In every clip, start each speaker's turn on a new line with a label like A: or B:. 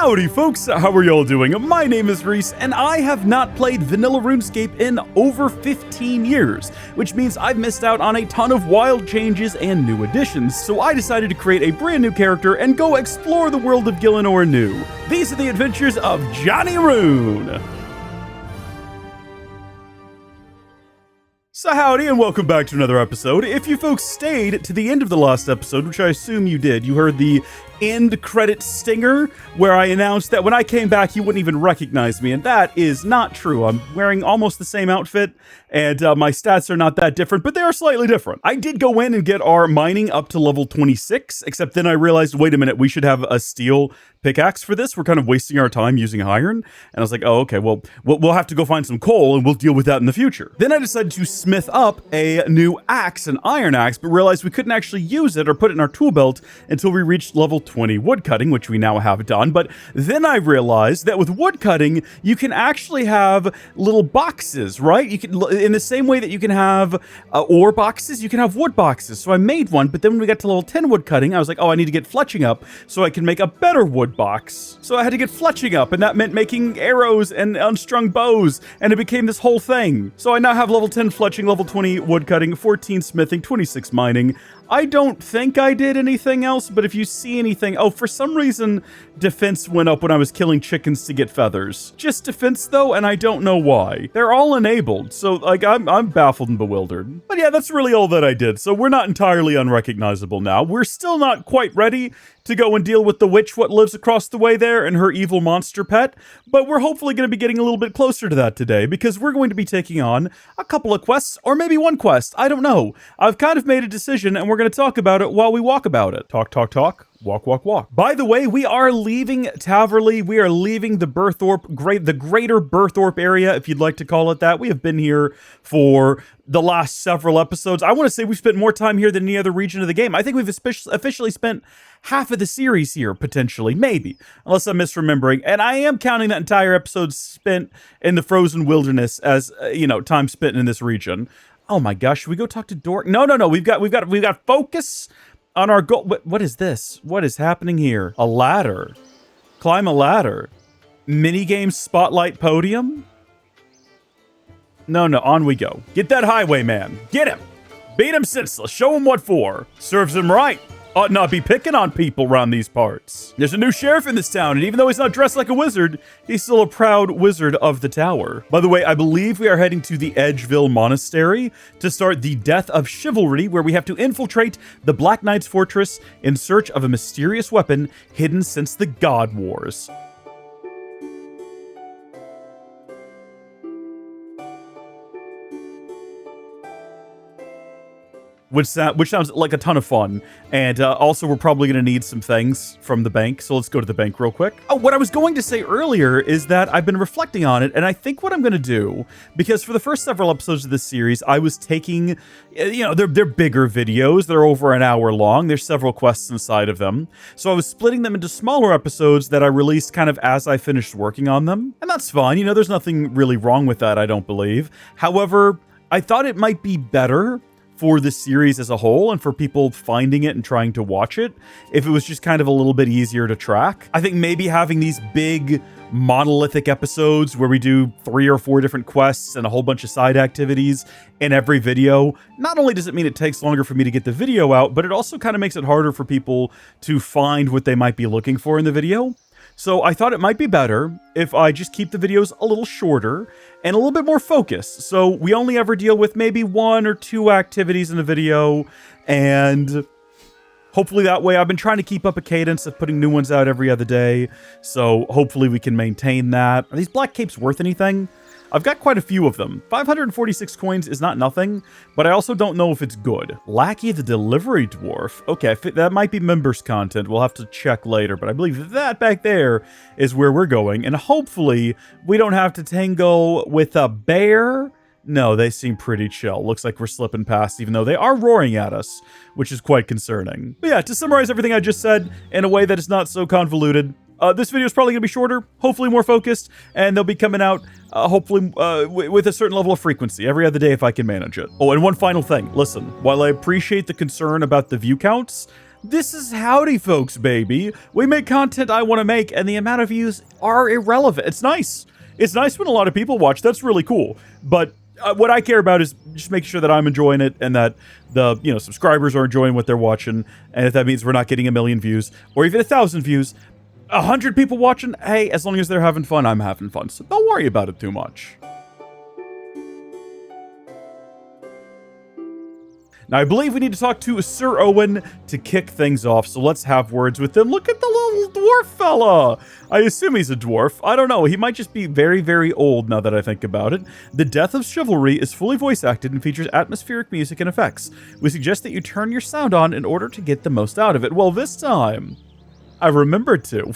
A: Howdy folks, how are y'all doing? My name is Reese, and I have not played vanilla RuneScape in over 15 years, which means I've missed out on a ton of wild changes and new additions, so I decided to create a brand new character and go explore the world of Gielinor anew. These are the adventures of Johnny Ruun. So howdy and welcome back to another episode. If you folks stayed to the end of the last episode, which I assume you did, you heard the end credit stinger where I announced that when I came back you wouldn't even recognize me, and that is not true. I'm wearing almost the same outfit and my stats are not that different, but they are slightly different. I did go in and get our mining up to level 26, except then I realized, wait a minute, we should have a steel pickaxe for this. We're kind of wasting our time using iron. And I was like, oh, okay, well, we'll have to go find some coal and we'll deal with that in the future. Then I decided to smith up a new axe, an iron axe, but realized we couldn't actually use it or put it in our tool belt until we reached level 20 woodcutting, which we now have done. But then I realized that with woodcutting, you can actually have little boxes, right? You can, in the same way that you can have ore boxes, you can have wood boxes. So I made one, but then when we got to level 10 woodcutting, I was like, oh, I need to get fletching up so I can make a better wood box. So I had to get fletching up, and that meant making arrows and unstrung bows, and it became this whole thing. So I now have level 10 fletching, level 20 woodcutting, 14 smithing, 26 mining. I don't think I did anything else, but if you see anything... Oh, for some reason, defense went up when I was killing chickens to get feathers. Just defense, though, and I don't know why. They're all enabled, so, like, I'm baffled and bewildered. But yeah, that's really all that I did, so we're not entirely unrecognizable now. We're still not quite ready to go and deal with the witch what lives across the way there and her evil monster pet, but we're hopefully going to be getting a little bit closer to that today, because we're going to be taking on a couple of quests, or maybe one quest, I don't know. I've kind of made a decision, and we're going to talk about it while we walk about it. Talk, talk, talk. Walk, walk, walk. By the way, we are leaving Chivalry. We are leaving the the greater Berthorpe area, if you'd like to call it that. We have been here for the last several episodes. I want to say we've spent more time here than any other region of the game. I think we've officially spent half of the series here, potentially, maybe, unless I'm misremembering. And I am counting that entire episode spent in the frozen wilderness as, time spent in this region. Oh my gosh, should we go talk to Dork? No. We've got focus on our goal. What is this? What is happening here? A ladder. Climb a ladder. Minigame spotlight podium? No, on we go. Get that highwayman. Get him. Beat him senseless. Show him what for. Serves him right. Ought not be picking on people around these parts. There's a new sheriff in this town, and even though he's not dressed like a wizard, he's still a proud wizard of the tower. By the way, I believe we are heading to the Edgeville Monastery to start the Death of Chivalry, where we have to infiltrate the Black Knight's fortress in search of a mysterious weapon hidden since the God Wars. Which sounds like a ton of fun. And also, we're probably going to need some things from the bank. So let's go to the bank real quick. Oh, what I was going to say earlier is that I've been reflecting on it. And I think what I'm going to do, because for the first several episodes of this series, I was taking, they're bigger videos. They're over an hour long. There's several quests inside of them. So I was splitting them into smaller episodes that I released kind of as I finished working on them. And that's fine. There's nothing really wrong with that, I don't believe. However, I thought it might be better for the series as a whole and for people finding it and trying to watch it if it was just kind of a little bit easier to track. I think maybe having these big monolithic episodes where we do 3 or 4 different quests and a whole bunch of side activities in every video, not only does it mean it takes longer for me to get the video out, but it also kind of makes it harder for people to find what they might be looking for in the video. So I thought it might be better if I just keep the videos a little shorter and a little bit more focused. So we only ever deal with maybe 1 or 2 activities in a video, and hopefully that way I've been trying to keep up a cadence of putting new ones out every other day. So hopefully we can maintain that. Are these black capes worth anything? I've got quite a few of them. 546 coins is not nothing, but I also don't know if it's good. Lackey the Delivery Dwarf. Okay, that might be members content. We'll have to check later, but I believe that back there is where we're going. And hopefully we don't have to tango with a bear. No, they seem pretty chill. Looks like we're slipping past, even though they are roaring at us, which is quite concerning. But yeah, to summarize everything I just said in a way that is not so convoluted, this video is probably going to be shorter, hopefully more focused, and they'll be coming out, hopefully, with a certain level of frequency, every other day if I can manage it. Oh, and one final thing. Listen, while I appreciate the concern about the view counts, This is Howdy Folks, baby. We make content I want to make, and the amount of views are irrelevant. It's nice. It's nice when a lot of people watch. That's really cool. But what I care about is just making sure that I'm enjoying it and that the subscribers are enjoying what they're watching. And if that means we're not getting 1 million views or even 1,000 views, 100 people watching, hey, as long as they're having fun, I'm having fun. So don't worry about it too much. Now, I believe we need to talk to Sir Owen to kick things off, so let's have words with him. Look at the little dwarf fella! I assume he's a dwarf. I don't know. He might just be very, very old now that I think about it. The Death of Chivalry is fully voice acted and features atmospheric music and effects. We suggest that you turn your sound on in order to get the most out of it. Well, this time, I remembered to.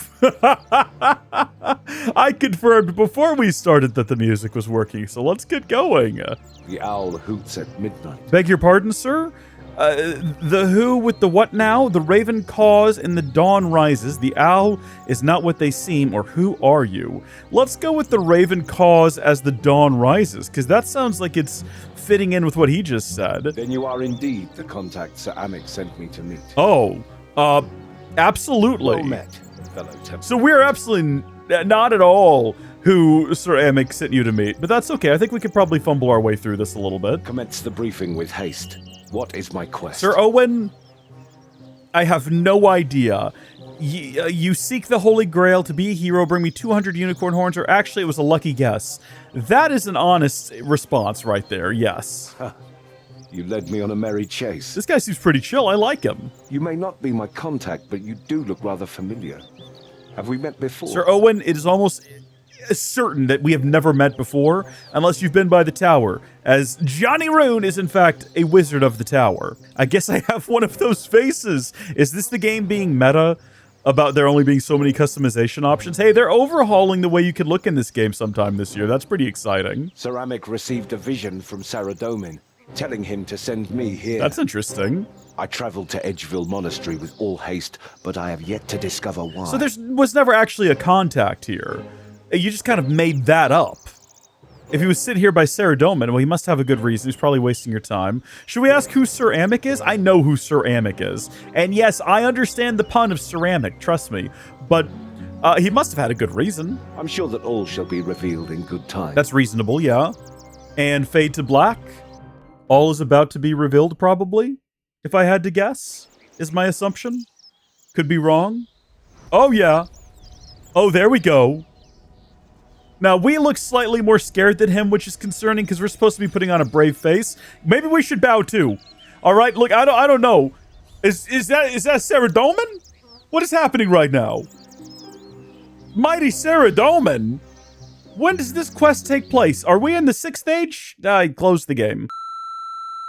A: I confirmed before we started that the music was working, so let's get going.
B: The owl hoots at midnight.
A: Beg your pardon, sir? The who with the what now? The raven caws and the dawn rises. The owl is not what they seem, or who are you? Let's go with the raven caws as the dawn rises, because that sounds like it's fitting in with what he just said.
B: Then you are indeed the contact Sir Amic sent me to meet.
A: Oh, absolutely.
B: Well met, fellow Templar.
A: So we're absolutely not at all who Sir Amic sent you to meet, but that's okay. I think we could probably fumble our way through this a little bit.
B: Commence the briefing with haste. What is my quest?
A: Sir Owen, I have no idea. You seek the Holy Grail to be a hero, bring me 200 unicorn horns, or actually it was a lucky guess. That is an honest response right there, yes.
B: You led me on a merry chase.
A: This guy seems pretty chill. I like him.
B: You may not be my contact, but you do look rather familiar. Have we met before?
A: Sir Owen, it is almost certain that we have never met before, unless you've been by the tower, as Johnny Ruun is in fact a wizard of the tower. I guess I have one of those faces. Is this the game being meta about there only being so many customization options? Hey, they're overhauling the way you can look in this game sometime this year. That's pretty exciting.
B: Sir Amic received a vision from Saradomin, telling him to send me here.
A: That's interesting.
B: I traveled to Edgeville Monastery with all haste, but I have yet to discover why.
A: So there was never actually a contact here. You just kind of made that up. If he was sitting here by Saradomin, well, he must have a good reason. He's probably wasting your time. Should we ask who Sir Amic is? I know who Sir Amic is. And yes, I understand the pun of ceramic, trust me. But he must have had a good reason.
B: I'm sure that all shall be revealed in good time.
A: That's reasonable, yeah. And fade to black? All is about to be revealed, probably? If I had to guess, is my assumption. Could be wrong. Oh, yeah. Oh, there we go. Now, we look slightly more scared than him, which is concerning because we're supposed to be putting on a brave face. Maybe we should bow too. All right, look, I don't know. Is that Saradomin? What is happening right now? Mighty Saradomin? When does this quest take place? Are we in the 6th age? I closed the game.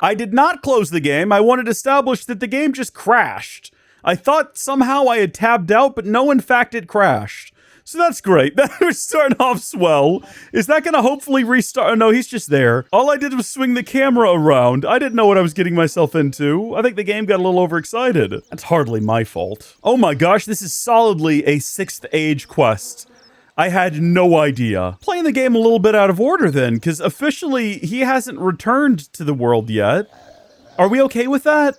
A: I did not close the game. I wanted to establish that the game just crashed. I thought somehow I had tabbed out, but no, in fact, it crashed. So that's great. That was starting off swell. Is that going to hopefully restart? Oh, no, he's just there. All I did was swing the camera around. I didn't know what I was getting myself into. I think the game got a little overexcited. That's hardly my fault. Oh my gosh, this is solidly a 6th age quest. I had no idea. Playing the game a little bit out of order then, because officially he hasn't returned to the world yet. Are we okay with that?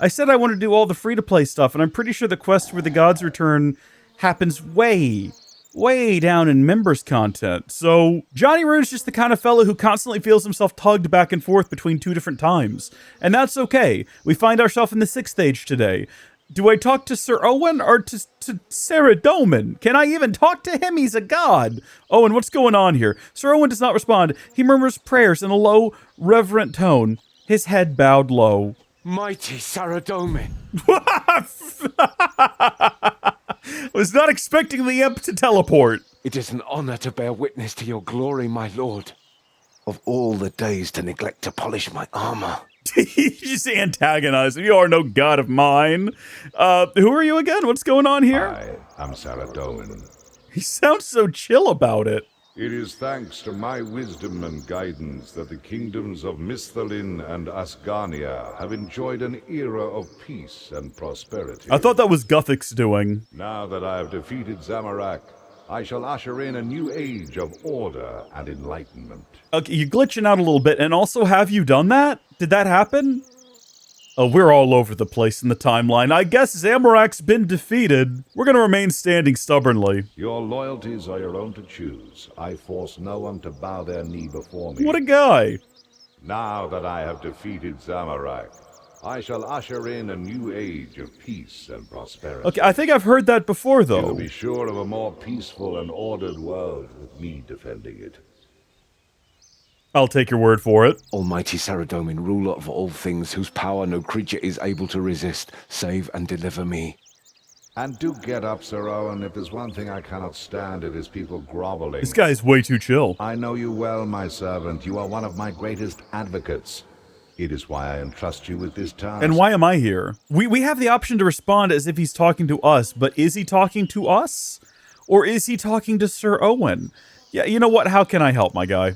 A: I said I wanted to do all the free-to-play stuff, and I'm pretty sure the quest where the gods return happens way down in members content. So Johnny Ruun's just the kind of fellow who constantly feels himself tugged back and forth between 2 different times. And that's okay. We find ourselves in the 6th age today. Do I talk to Sir Owen or to Saradomin? Can I even talk to him? He's a god. Owen, what's going on here? Sir Owen does not respond. He murmurs prayers in a low, reverent tone, his head bowed low.
B: Mighty Saradomin.
A: Was not expecting the imp to teleport.
B: It is an honor to bear witness to your glory, my lord. Of all the days to neglect to polish my armor.
A: You just antagonize him. You are no god of mine. Who are you again? What's going on here?
C: I am Saradomin.
A: He sounds so chill about it.
C: It is thanks to my wisdom and guidance that the kingdoms of Misthalin and Asgarnia have enjoyed an era of peace and prosperity.
A: I thought that was Guthix doing.
C: Now that I have defeated Zamorak, I shall usher in a new age of order and enlightenment.
A: Okay, you're glitching out a little bit, and also, have you done that? Did that happen? We're all over the place in the timeline. I guess Zamorak's been defeated. We're gonna remain standing stubbornly.
C: Your loyalties are your own to choose. I force no one to bow their knee before me.
A: What a guy.
C: Now that I have defeated Zamorak, I shall usher in a new age of peace and prosperity.
A: Okay, I think I've heard that before, though.
C: You'll be sure of a more peaceful and ordered world with me defending it.
A: I'll take your word for it.
B: Almighty Saradomin, ruler of all things, whose power no creature is able to resist, save and deliver me.
C: And do get up, Sir Owen. If there's one thing I cannot stand, it is people groveling.
A: This guy's way too chill.
C: I know you well, my servant. You are one of my greatest advocates. It is why I entrust you with this task.
A: And why am I here? We have the option to respond as if he's talking to us, but is he talking to us? Or is he talking to Sir Owen? Yeah, you know what? How can I help, my guy?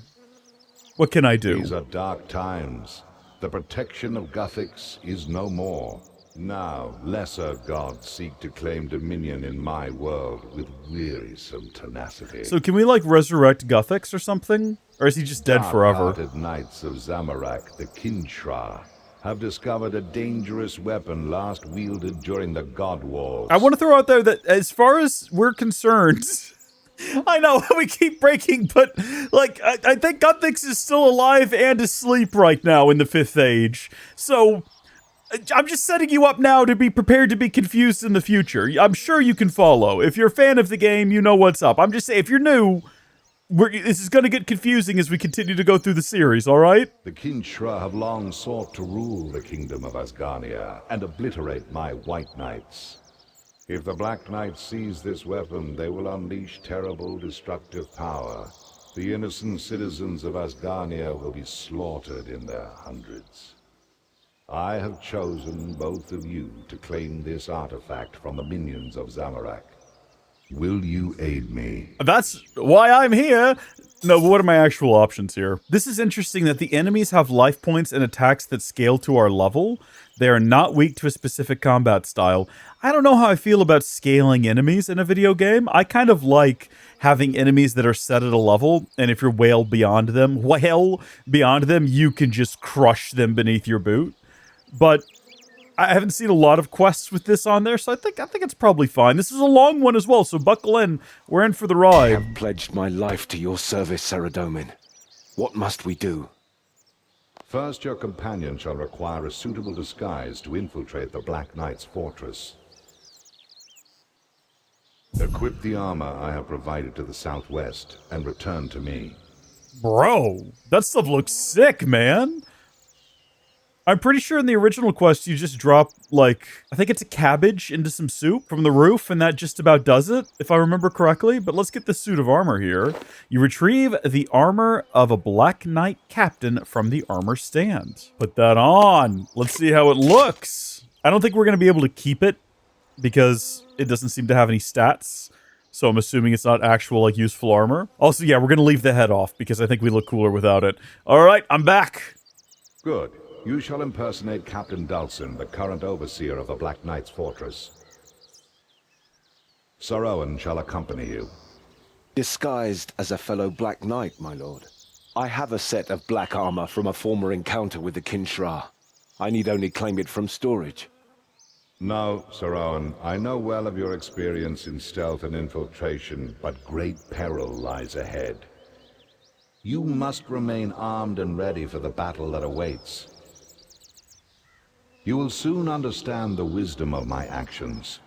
A: What can I do?
C: These are dark times. The protection of Guthix is no more. Now, lesser gods seek to claim dominion in my world with wearisome tenacity.
A: So can we, like, resurrect Guthix or something? Or is he just dead forever?
C: Dark-hearted knights of Zamorak, the Kinshra, have discovered a dangerous weapon last wielded during the God Wars.
A: I want to throw out there that as far as we're concerned... I know, we keep breaking, but, like, I think Guthix is still alive and asleep right now in the 5th Age. So... I'm just setting you up now to be prepared to be confused in the future. I'm sure you can follow. If you're a fan of the game, you know what's up. I'm just saying, if you're new, this is going to get confusing as we continue to go through the series, all right?
C: The Kinshra have long sought to rule the kingdom of Asgarnia and obliterate my White Knights. If the Black Knights seize this weapon, they will unleash terrible, destructive power. The innocent citizens of Asgarnia will be slaughtered in their hundreds. I have chosen both of you to claim this artifact from the minions of Zamorak. Will you aid me?
A: That's why I'm here. No, but what are my actual options here? This is interesting that the enemies have life points and attacks that scale to our level. They are not weak to a specific combat style. I don't know how I feel about scaling enemies in a video game. I kind of like having enemies that are set at a level, and if you're well beyond them, you can just crush them beneath your boot. But I haven't seen a lot of quests with this on there, so I think it's probably fine. This is a long one as well, so buckle in. We're in for the ride.
B: I have pledged my life to your service, Saradomin. What must we do?
C: First, your companion shall require a suitable disguise to infiltrate the Black Knight's fortress. Equip the armor I have provided to the southwest and return to me.
A: Bro, that stuff looks sick, man. I'm pretty sure in the original quest you just drop, like, I think it's a cabbage into some soup from the roof, and that just about does it, if I remember correctly. But let's get the suit of armor here. You retrieve the armor of a Black Knight captain from the armor stand. Put that on. Let's see how it looks. I don't think we're going to be able to keep it because it doesn't seem to have any stats. So I'm assuming it's not actual, like, useful armor. Also, yeah, we're going to leave the head off because I think we look cooler without it. All right, I'm back.
C: Good. You shall impersonate Captain Dulcin, the current overseer of the Black Knight's fortress. Sir Owen shall accompany you.
B: Disguised as a fellow Black Knight, my lord. I have a set of black armor from a former encounter with the Kinshra. I need only claim it from storage.
C: No, Sir Owen, I know well of your experience in stealth and infiltration, but great peril lies ahead. You must remain armed and ready for the battle that awaits. You will soon understand the wisdom of my actions.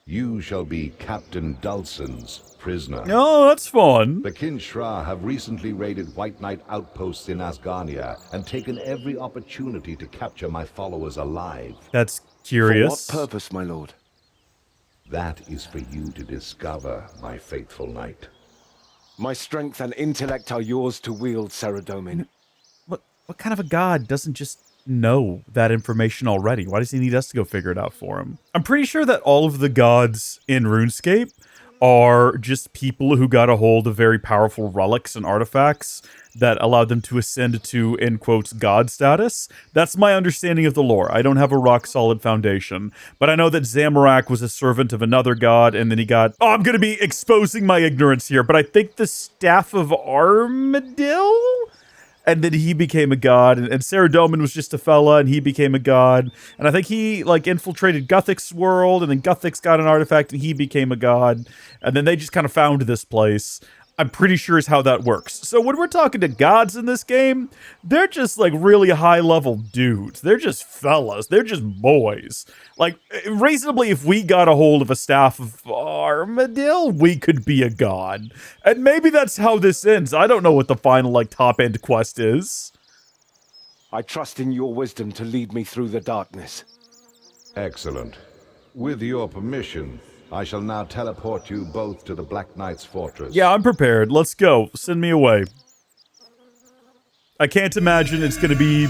C: You shall be Captain Dulcin's prisoner.
A: Oh, that's fun.
C: The Kinshra have recently raided White Knight outposts in Asgarnia and taken every opportunity to capture my followers alive.
A: That's curious.
B: For what purpose, my lord?
C: That is for you to discover, my faithful knight.
B: My strength and intellect are yours to wield, Saradomin.
A: What kind of a god doesn't just know that information already? Why does he need us to go figure it out for him? I'm pretty sure that all of the gods in RuneScape are just people who got a hold of very powerful relics and artifacts that allowed them to ascend to, in quotes, god status. That's my understanding of the lore. I don't have a rock-solid foundation, but I know that Zamorak was a servant of another god, and then he got... Oh, I'm going to be exposing my ignorance here, but I think the Staff of Armadil and then he became a god, and Saradomin was just a fella, and he became a god, and I think he, like, infiltrated Guthix's world, and then Guthix got an artifact, and he became a god, and then they just kind of found this place. I'm pretty sure is how that works. So when we're talking to gods in this game, they're just like really high-level dudes. They're just fellas. They're just boys. Like, reasonably, if we got a hold of a staff of Armadil, we could be a god. And maybe that's how this ends. I don't know what the final, like, top-end quest is.
B: I trust in your wisdom to lead me through the darkness.
C: Excellent. With your permission, I shall now teleport you both to the Black Knight's fortress.
A: Yeah, I'm prepared. Let's go. Send me away. I can't imagine it's going to be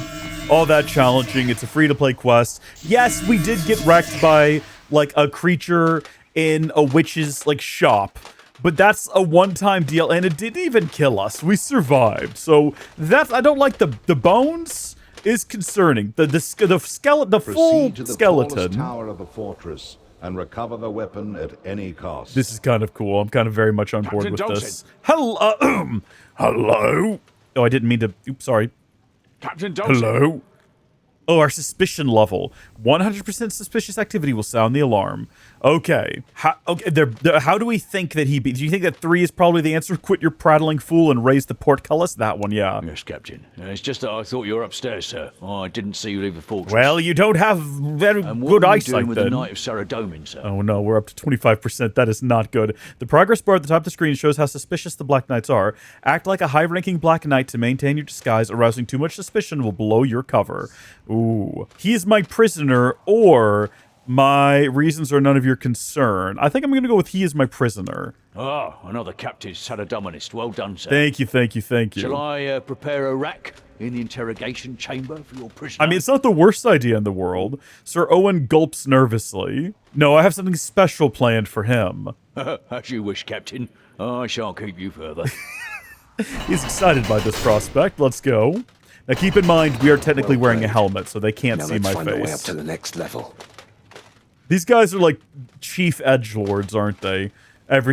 A: all that challenging. It's a free-to-play quest. Yes, we did get wrecked by, like, a creature in a witch's, like, shop. But that's a one-time deal, and it didn't even kill us. We survived. So, that's... I don't like the bones is concerning. The skeleton... The full
C: Proceed to the
A: skeleton.
C: tallest tower of the fortress and recover the weapon at any cost.
A: This is kind of cool. I'm kind of very much on board with this. Hello? Hello? Oh, I didn't mean to... Oops, sorry.
D: Captain Dawson.
A: Hello? Oh, our suspicion level. 100% suspicious activity will sound the alarm. Okay. How do we think that he be? Do you think that 3 is probably the answer? Quit your prattling fool and raise the portcullis? That one, yeah.
D: Yes, Captain. It's just that I thought you were upstairs, sir. Oh, I didn't see you leave the fortress.
A: Well, you don't have very
D: and
A: good
D: what are you
A: eyesight
D: doing with the
A: then.
D: Knight of Saradomin, sir?
A: Oh no, we're up to 25%. That is not good. The progress bar at the top of the screen shows how suspicious the Black Knights are. Act like a high-ranking Black Knight to maintain your disguise. Arousing too much suspicion will blow your cover. Ooh. He is my prisoner, or my reasons are none of your concern. I think I'm going to go with he is my prisoner.
D: Oh, another Captain Saradominist. Well done, sir.
A: Thank you, thank you, thank you.
D: Shall I prepare a rack in the interrogation chamber for your prisoner?
A: I mean, it's not the worst idea in the world. Sir Owen gulps nervously. No, I have something special planned for him.
D: As you wish, Captain. I shan't keep you further.
A: He's excited by this prospect. Let's go. Now, keep in mind, we are technically wearing a helmet, so they can't
B: Now
A: see
B: let's
A: my
B: find our way up
A: face.
B: to the next level.
A: These guys are like chief edgelords, aren't they?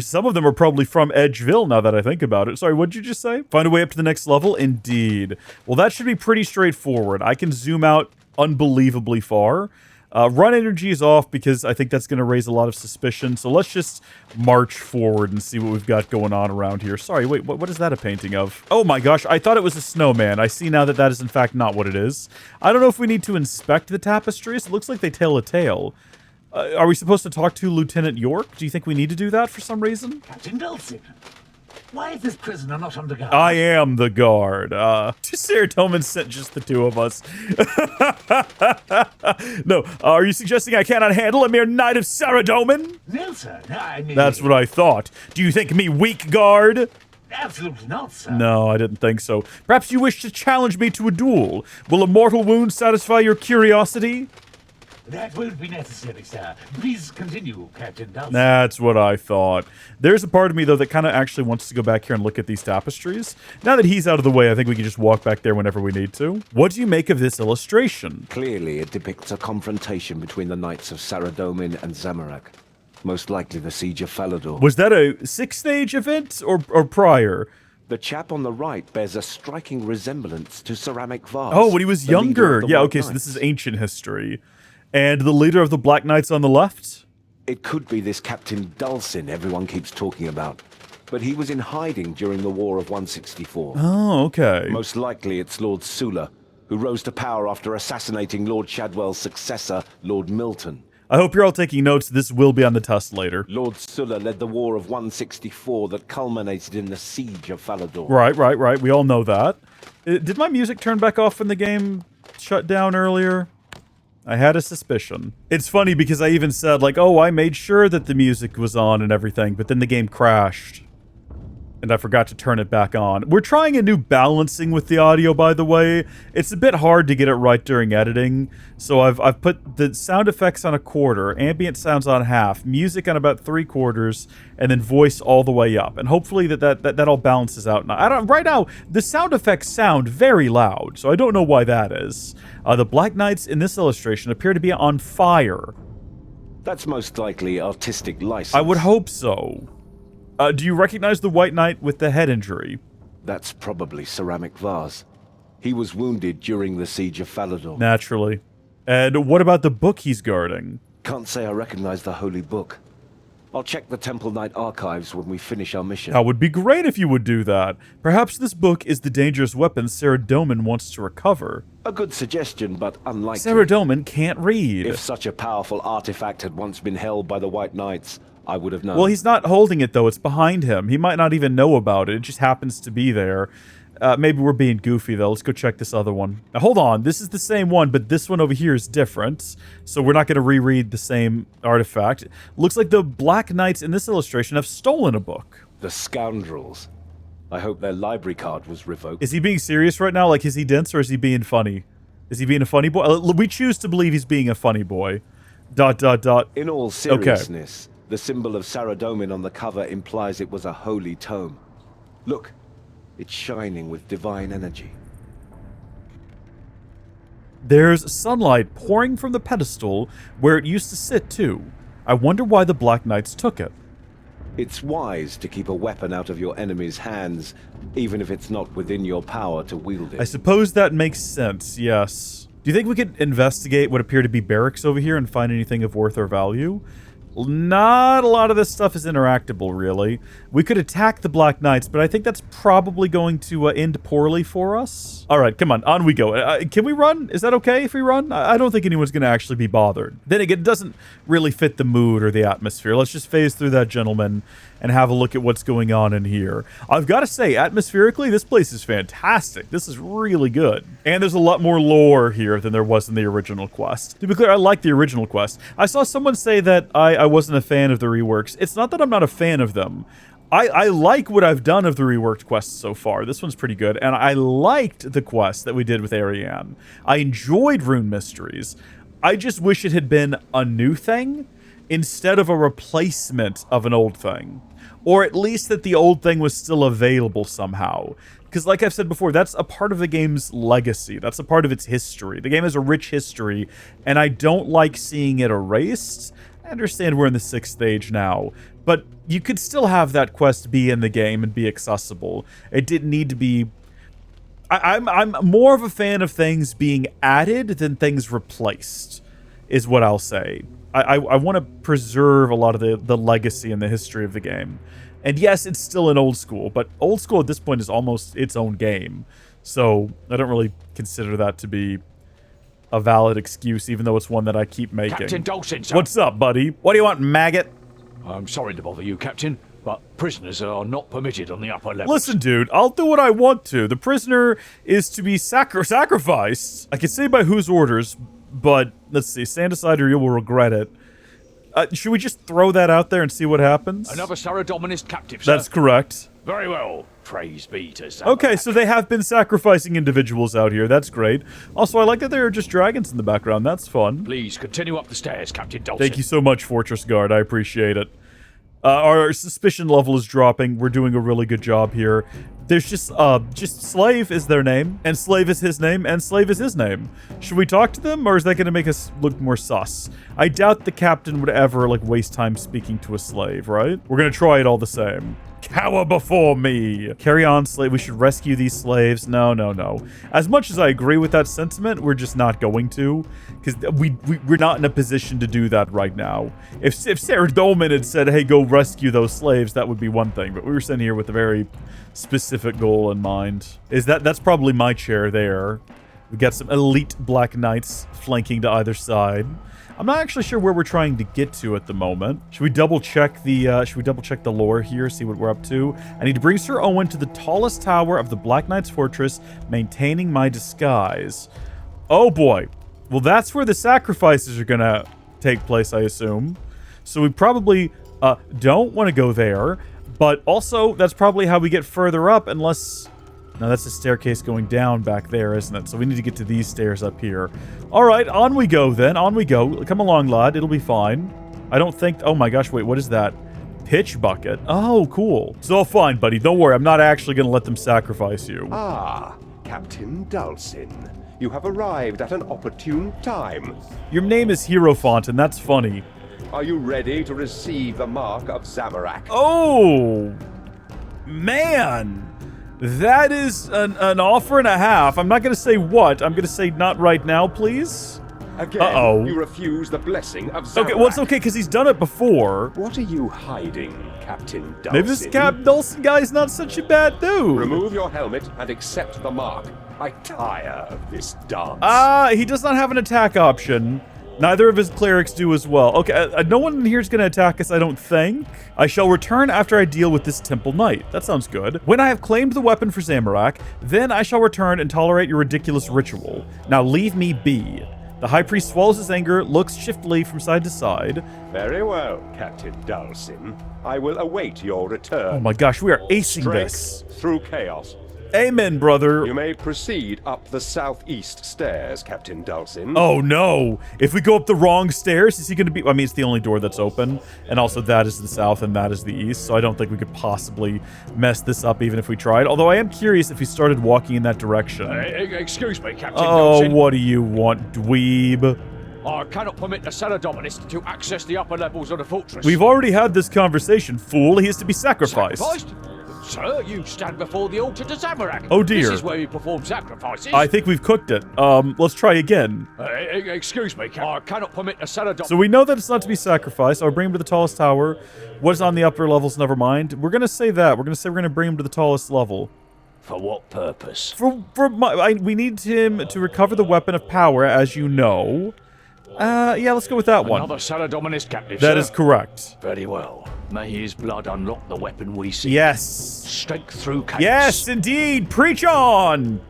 A: Some of them are probably from Edgeville, now that I think about it. Sorry, what did you just say? Find a way up to the next level? Indeed. Well, that should be pretty straightforward. I can zoom out unbelievably far. Run energy is off because I think that's going to raise a lot of suspicion. So let's just march forward and see what we've got going on around here. Sorry, wait, what is that a painting of? Oh my gosh, I thought it was a snowman. I see now that that is in fact not what it is. I don't know if we need to inspect the tapestries. It looks like they tell a tale. Are we supposed to talk to Lieutenant York? Do you think we need to do that for some reason?
E: Captain Dawson, why is this prisoner not under guard?
A: I am the guard. Saradomin sent just the two of us. No, are you suggesting I cannot handle a mere knight of Saradomin?
E: No, sir. No, I mean...
A: That's what I thought. Do you think me weak, guard?
E: Absolutely not, sir.
A: No, I didn't think so. Perhaps you wish to challenge me to a duel. Will a mortal wound satisfy your curiosity?
E: That won't be necessary, sir. Please continue, Captain Dawson.
A: That's what I thought. There's a part of me, though, that kind of actually wants to go back here and look at these tapestries. Now that he's out of the way, I think we can just walk back there whenever we need to. What do you make of this illustration?
B: Clearly, it depicts a confrontation between the Knights of Saradomin and Zamorak. Most likely the Siege of Falador.
A: Was that a 6th-stage event or prior?
B: The chap on the right bears a striking resemblance to Ceramic Vase.
A: Oh, when he was
B: the leader
A: younger.
B: of the
A: Yeah,
B: White
A: okay, so this
B: Knights.
A: is ancient history. And the leader of the Black Knights on the left?
B: It could be this Captain Dulcin everyone keeps talking about. But he was in hiding during the War of 164.
A: Oh, okay.
B: Most likely it's Lord Sula, who rose to power after assassinating Lord Shadwell's successor, Lord Milton.
A: I hope you're all taking notes. This will be on the test later.
B: Lord Sula led the War of 164 that culminated in the Siege of Falador.
A: Right. We all know that. Did my music turn back off when the game shut down earlier? I had a suspicion. It's funny because I even said, like, oh, I made sure that the music was on and everything, but then the game crashed. And I forgot to turn it back on. We're trying a new balancing with the audio, by the way. It's a bit hard to get it right during editing. So I've put the sound effects on 1/4, ambient sounds on 1/2, music on about 3/4, and then voice all the way up. And hopefully that all balances out. Now, right now, the sound effects sound very loud, so I don't know why that is. The Black Knights in this illustration appear to be on fire.
B: That's most likely artistic license.
A: I would hope so. Do you recognize the White Knight with the head injury?
B: That's probably Ceramic Vase. He was wounded during the siege of Falador.
A: Naturally. And what about the book he's guarding?
B: Can't say I recognize the holy book. I'll check the Temple Knight archives when we finish our mission.
A: That would be great if you would do that. Perhaps this book is the dangerous weapon Saradomin wants to recover.
B: A good suggestion, but unlikely.
A: Saradomin can't read.
B: If such a powerful artifact had once been held by the White Knights, I would have known.
A: Well, he's not holding it, though. It's behind him. He might not even know about it. It just happens to be there. Maybe we're being goofy, though. Let's go check this other one. Now, hold on. This is the same one, but this one over here is different. So we're not going to reread the same artifact. Looks like the Black Knights in this illustration have stolen a book.
B: The scoundrels. I hope their library card was revoked.
A: Is he being serious right now? Like, is he dense or is he being funny? Is he being a funny boy? We choose to believe he's being a funny boy. ...
B: In all seriousness, the symbol of Saradomin on the cover implies it was a holy tome. Look. It's shining with divine energy.
A: There's sunlight pouring from the pedestal where it used to sit, too. I wonder why the Black Knights took it.
B: It's wise to keep a weapon out of your enemy's hands, even if it's not within your power to wield it.
A: I suppose that makes sense, yes. Do you think we could investigate what appear to be barracks over here and find anything of worth or value? Not a lot of this stuff is interactable, really. We could attack the Black Knights, but I think that's probably going to end poorly for us. All right, come on we go. Can we run? Is that okay if we run? I don't think anyone's going to actually be bothered. Then again, it doesn't really fit the mood or the atmosphere. Let's just phase through that gentleman and have a look at what's going on in here. I've got to say, atmospherically, this place is fantastic. This is really good. And there's a lot more lore here than there was in the original quest. To be clear, I like the original quest. I saw someone say that I wasn't a fan of the reworks. It's not that I'm not a fan of them. I like what I've done of the reworked quests so far. This one's pretty good. And I liked the quest that we did with Ariane. I enjoyed Rune Mysteries. I just wish it had been a new thing instead of a replacement of an old thing. Or at least that the old thing was still available somehow. Because like I've said before, that's a part of the game's legacy. That's a part of its history. The game has a rich history, and I don't like seeing it erased. I understand we're in the 6th stage now, but you could still have that quest be in the game and be accessible. It didn't need to be... I'm more of a fan of things being added than things replaced, is what I'll say. I want to preserve a lot of the legacy and the history of the game. And yes, it's still an old school, but old school at this point is almost its own game. So I don't really consider that to be a valid excuse, even though it's one that I keep making.
D: Captain Dawson, sir.
A: What's up, buddy? What do you want, maggot?
D: I'm sorry to bother you, Captain, but prisoners are not permitted on the upper levels.
A: Listen, dude, I'll do what I want to. The prisoner is to be sacrificed. I can say by whose orders, but let's see. Stand aside or you will regret it. Should we just throw that out there and see what happens?
D: Another Saradominist captive, sir.
A: That's correct.
D: Very well. Praise be to Saradomin.
A: Okay, so they have been sacrificing individuals out here. That's great. Also, I like that there are just dragons in the background. That's fun.
D: Please continue up the stairs, Captain Dawson.
A: Thank you so much, Fortress Guard. I appreciate it. Our suspicion level is dropping. We're doing a really good job here. There's just Slave is their name, and Slave is his name, and Slave is his name. Should we talk to them, or is that going to make us look more sus? I doubt the captain would ever, waste time speaking to a slave, right? We're going to try it all the same. Cower before me! Carry on, slave. We should rescue these slaves. No, no, no. As much as I agree with that sentiment, we're just not going to. Because we're not in a position to do that right now. If Saradomin had said, hey, go rescue those slaves, that would be one thing. But we were sent here with a very specific goal in mind. That's probably my chair there. We got some elite Black Knights flanking to either side. I'm not actually sure where we're trying to get to at the moment. Should we double check the lore here, see what we're up to? I need to bring Sir Owen to the tallest tower of the Black Knight's fortress, maintaining my disguise. Oh boy. Well, that's where the sacrifices are gonna take place, I assume. So we probably don't want to go there, but also that's probably how we get further up, unless... No, that's the staircase going down back there, isn't it? So we need to get to these stairs up here. All right, on we go then. On we go. Come along, lad. It'll be fine. I don't think... Oh my gosh, wait, what is that? Pitch bucket. Oh, cool. It's all fine, buddy. Don't worry. I'm not actually going to let them sacrifice you.
F: Ah, Captain Dulcin. You have arrived at an opportune time.
A: Your name is Hierophant, and that's funny.
F: Are you ready to receive the mark of Zamorak?
A: Oh, man. That is an offer and a half. I'm not going to say what. I'm going to say not right now, please.
F: Again, you refuse the blessing of Zamorak.
A: Okay, well, it's okay, because he's done it before.
F: What are you hiding, Captain Dulcin?
A: Maybe this Captain Dulcin guy is not such a bad dude.
F: Remove your helmet and accept the mark. I tire of this dance.
A: He does not have an attack option. Neither of his clerics do as well. Okay, no one in here is going to attack us, I don't think. I shall return after I deal with this Temple Knight. That sounds good. When I have claimed the weapon for Zamorak, then I shall return and tolerate your ridiculous ritual. Now leave me be. The High Priest swallows his anger, looks shiftily from side to side.
F: Very well, Captain Dulcin. I will await your return.
A: Oh my gosh, we are acing
F: Strength
A: this.
F: through chaos.
A: Amen, brother.
F: You may proceed up the southeast stairs, Captain Dulcin.
A: Oh no! If we go up the wrong stairs, is he going to be... I mean, it's the only door that's open, and also that is the south and that is the east, so I don't think we could possibly mess this up even if we tried. Although I am curious if he started walking in that direction.
D: Excuse me, Captain
A: Oh,
D: Dulcin.
A: what do you want, dweeb?
D: I cannot permit the Saradomist to access the upper levels of the fortress.
A: We've already had this conversation, fool. He is to be sacrificed.
D: Sacrificed? Sir, you stand before the altar to Zamorak.
A: Oh dear.
D: This is where you perform sacrifices.
A: I think we've cooked it. Let's try again.
D: Excuse me, I cannot permit a Saradomist.
A: So we know that it's not to be sacrificed. I'll bring him to the tallest tower. What is on the upper levels, never mind. We're going to say that. We're going to say we're going to bring him to the tallest level.
D: For what purpose?
A: We need him to recover the weapon of power, as you know. Yeah, let's go with that one.
D: Another Saradominist captive,
A: That
D: sir?
A: is correct.
D: Very well. May his blood unlock the weapon we seek.
A: Yes.
D: Strength through chaos.
A: Yes, indeed. Preach on.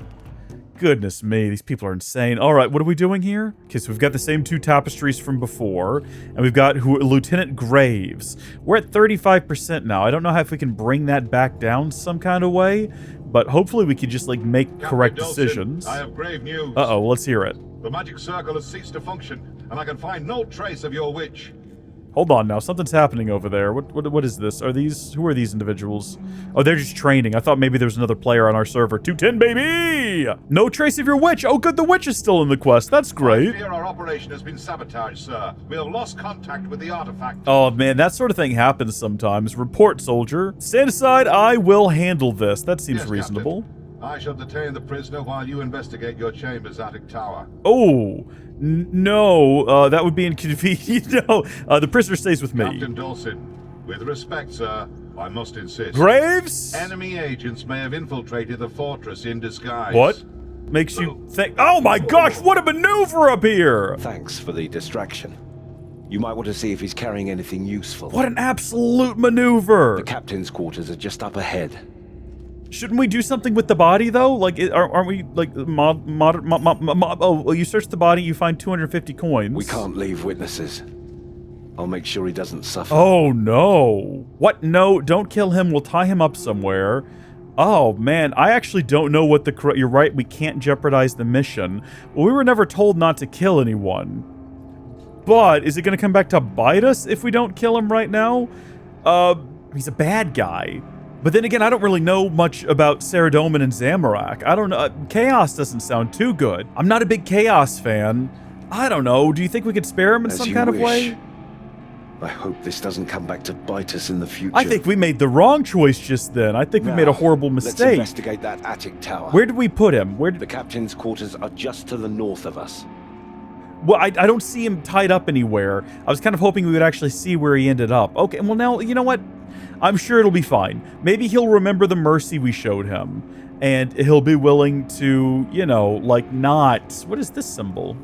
A: Goodness me, these people are insane. All right, what are we doing here? Okay, so we've got the same two tapestries from before, and we've got Lieutenant Graves. We're at 35% now. I don't know if we can bring that back down some kind of way, but hopefully we could just, like, make correct decisions.
G: I have grave news.
A: Uh-oh, let's hear it.
G: The magic circle has ceased to function, and I can find no trace of your witch.
A: Hold on now, something's happening over there. What is this? Who are these individuals? Oh, they're just training. I thought maybe there was another player on our server. 210, baby! No trace of your witch. Oh, good, the witch is still in the quest. That's great.
G: I fear our operation has been sabotaged, sir. We have lost contact with the artifact.
A: Oh, man, that sort of thing happens sometimes. Report, soldier. Stand aside, I will handle this. That seems
G: Yes,
A: reasonable.
G: Captain. I shall detain the prisoner while you investigate your chamber's attic tower.
A: Oh, no, that would be inconvenient. No, the prisoner stays with me.
G: Captain Dulcin, with respect, sir, I must insist.
A: Graves?
G: Enemy agents may have infiltrated the fortress in disguise.
A: What makes you think? Oh my gosh, what a maneuver up here!
B: Thanks for the distraction. You might want to see if he's carrying anything useful.
A: What an absolute maneuver!
B: The captain's quarters are just up ahead.
A: Shouldn't we do something with the body, though? Like, aren't we, like, oh, you search the body, you find 250 coins.
B: We can't leave witnesses. I'll make sure he doesn't suffer.
A: Oh, no. What? No, don't kill him. We'll tie him up somewhere. Oh, man, I actually don't know what the... You're right, we can't jeopardize the mission. Well, we were never told not to kill anyone. But, is it going to come back to bite us if we don't kill him right now? He's a bad guy. But then again, I don't really know much about Saradomin and Zamorak. I don't know. Chaos doesn't sound too good. I'm not a big Chaos fan. I don't know. Do you think we could spare him in some kind of way?
B: I hope this doesn't come back to bite us in the future.
A: I think we made the wrong choice just then. I think we made a horrible mistake.
B: Let's investigate that attic tower.
A: Where did we put him?
B: The captain's quarters are just to the north of us.
A: Well, I don't see him tied up anywhere. I was kind of hoping we would actually see where he ended up. Okay, well now, you know what? I'm sure it'll be fine. Maybe he'll remember the mercy we showed him. And he'll be willing to, you know, like not... What is this symbol?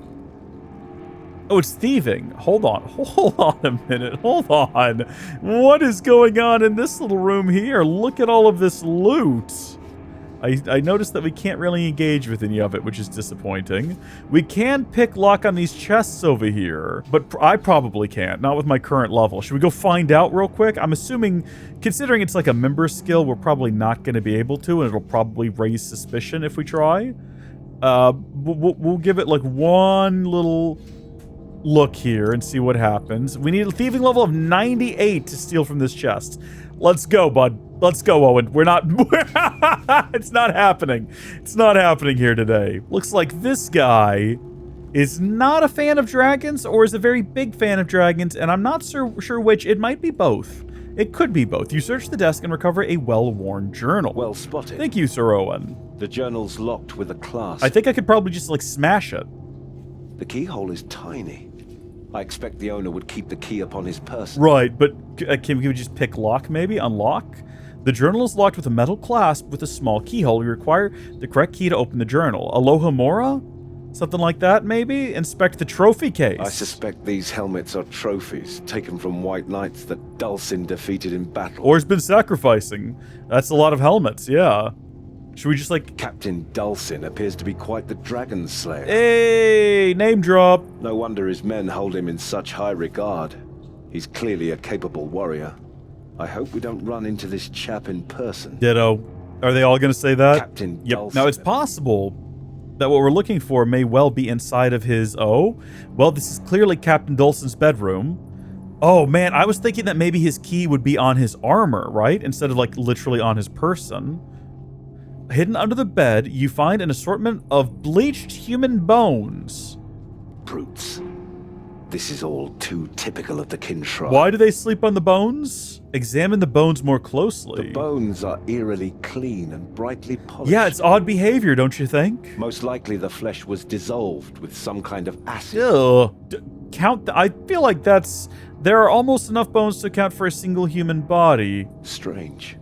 A: Oh, it's thieving. Hold on. Hold on a minute. Hold on. What is going on in this little room here? Look at all of this loot. I noticed that we can't really engage with any of it, which is disappointing. We can pick lock on these chests over here, but I probably can't, not with my current level. Should we go find out real quick? I'm assuming, considering it's like a member skill, we're probably not going to be able to, and it'll probably raise suspicion if we try. We'll give it like one little look here and see what happens. We need a thieving level of 98 to steal from this chest. Let's go, bud. Let's go, Owen. We're not... It's not happening. It's not happening here today. Looks like this guy is not a fan of dragons or is a very big fan of dragons, and I'm not sure which. It might be both. It could be both. You search the desk and recover a well-worn journal.
B: Well spotted.
A: Thank you, Sir Owen.
B: The journal's locked with a clasp.
A: I think I could probably just, like, smash it.
B: The keyhole is tiny. I expect the owner would keep the key upon his person.
A: Right, but can we just pick lock, maybe? Unlock? The journal is locked with a metal clasp with a small keyhole. You require the correct key to open the journal. Aloha Mora? Something like that, maybe? Inspect the trophy case.
B: I suspect these helmets are trophies taken from white knights that Dulcin defeated in battle.
A: Or has been sacrificing. That's a lot of helmets, yeah. Should we just, like...
B: Captain Dulcin appears to be quite the dragon slayer.
A: Hey, name drop.
B: No wonder his men hold him in such high regard. He's clearly a capable warrior. I hope we don't run into this chap in person.
A: Ditto. Are they all going to say that?
B: Captain
A: Yep.
B: Dulcin.
A: Now, it's possible that what we're looking for may well be inside of his... Oh, well, this is clearly Captain Dulcin's bedroom. Oh, man, I was thinking that maybe his key would be on his armor, right? Instead of, like, literally on his person. Hidden under the bed, you find an assortment of bleached human bones.
B: Brutes. This is all too typical of the Kinshra.
A: Why do they sleep on the bones? Examine the bones more closely.
B: The bones are eerily clean and brightly polished.
A: Yeah, it's odd behavior, don't you think?
B: Most likely the flesh was dissolved with some kind of acid.
A: Ugh. I feel like there are almost enough bones to account for a single human body.
B: Strange.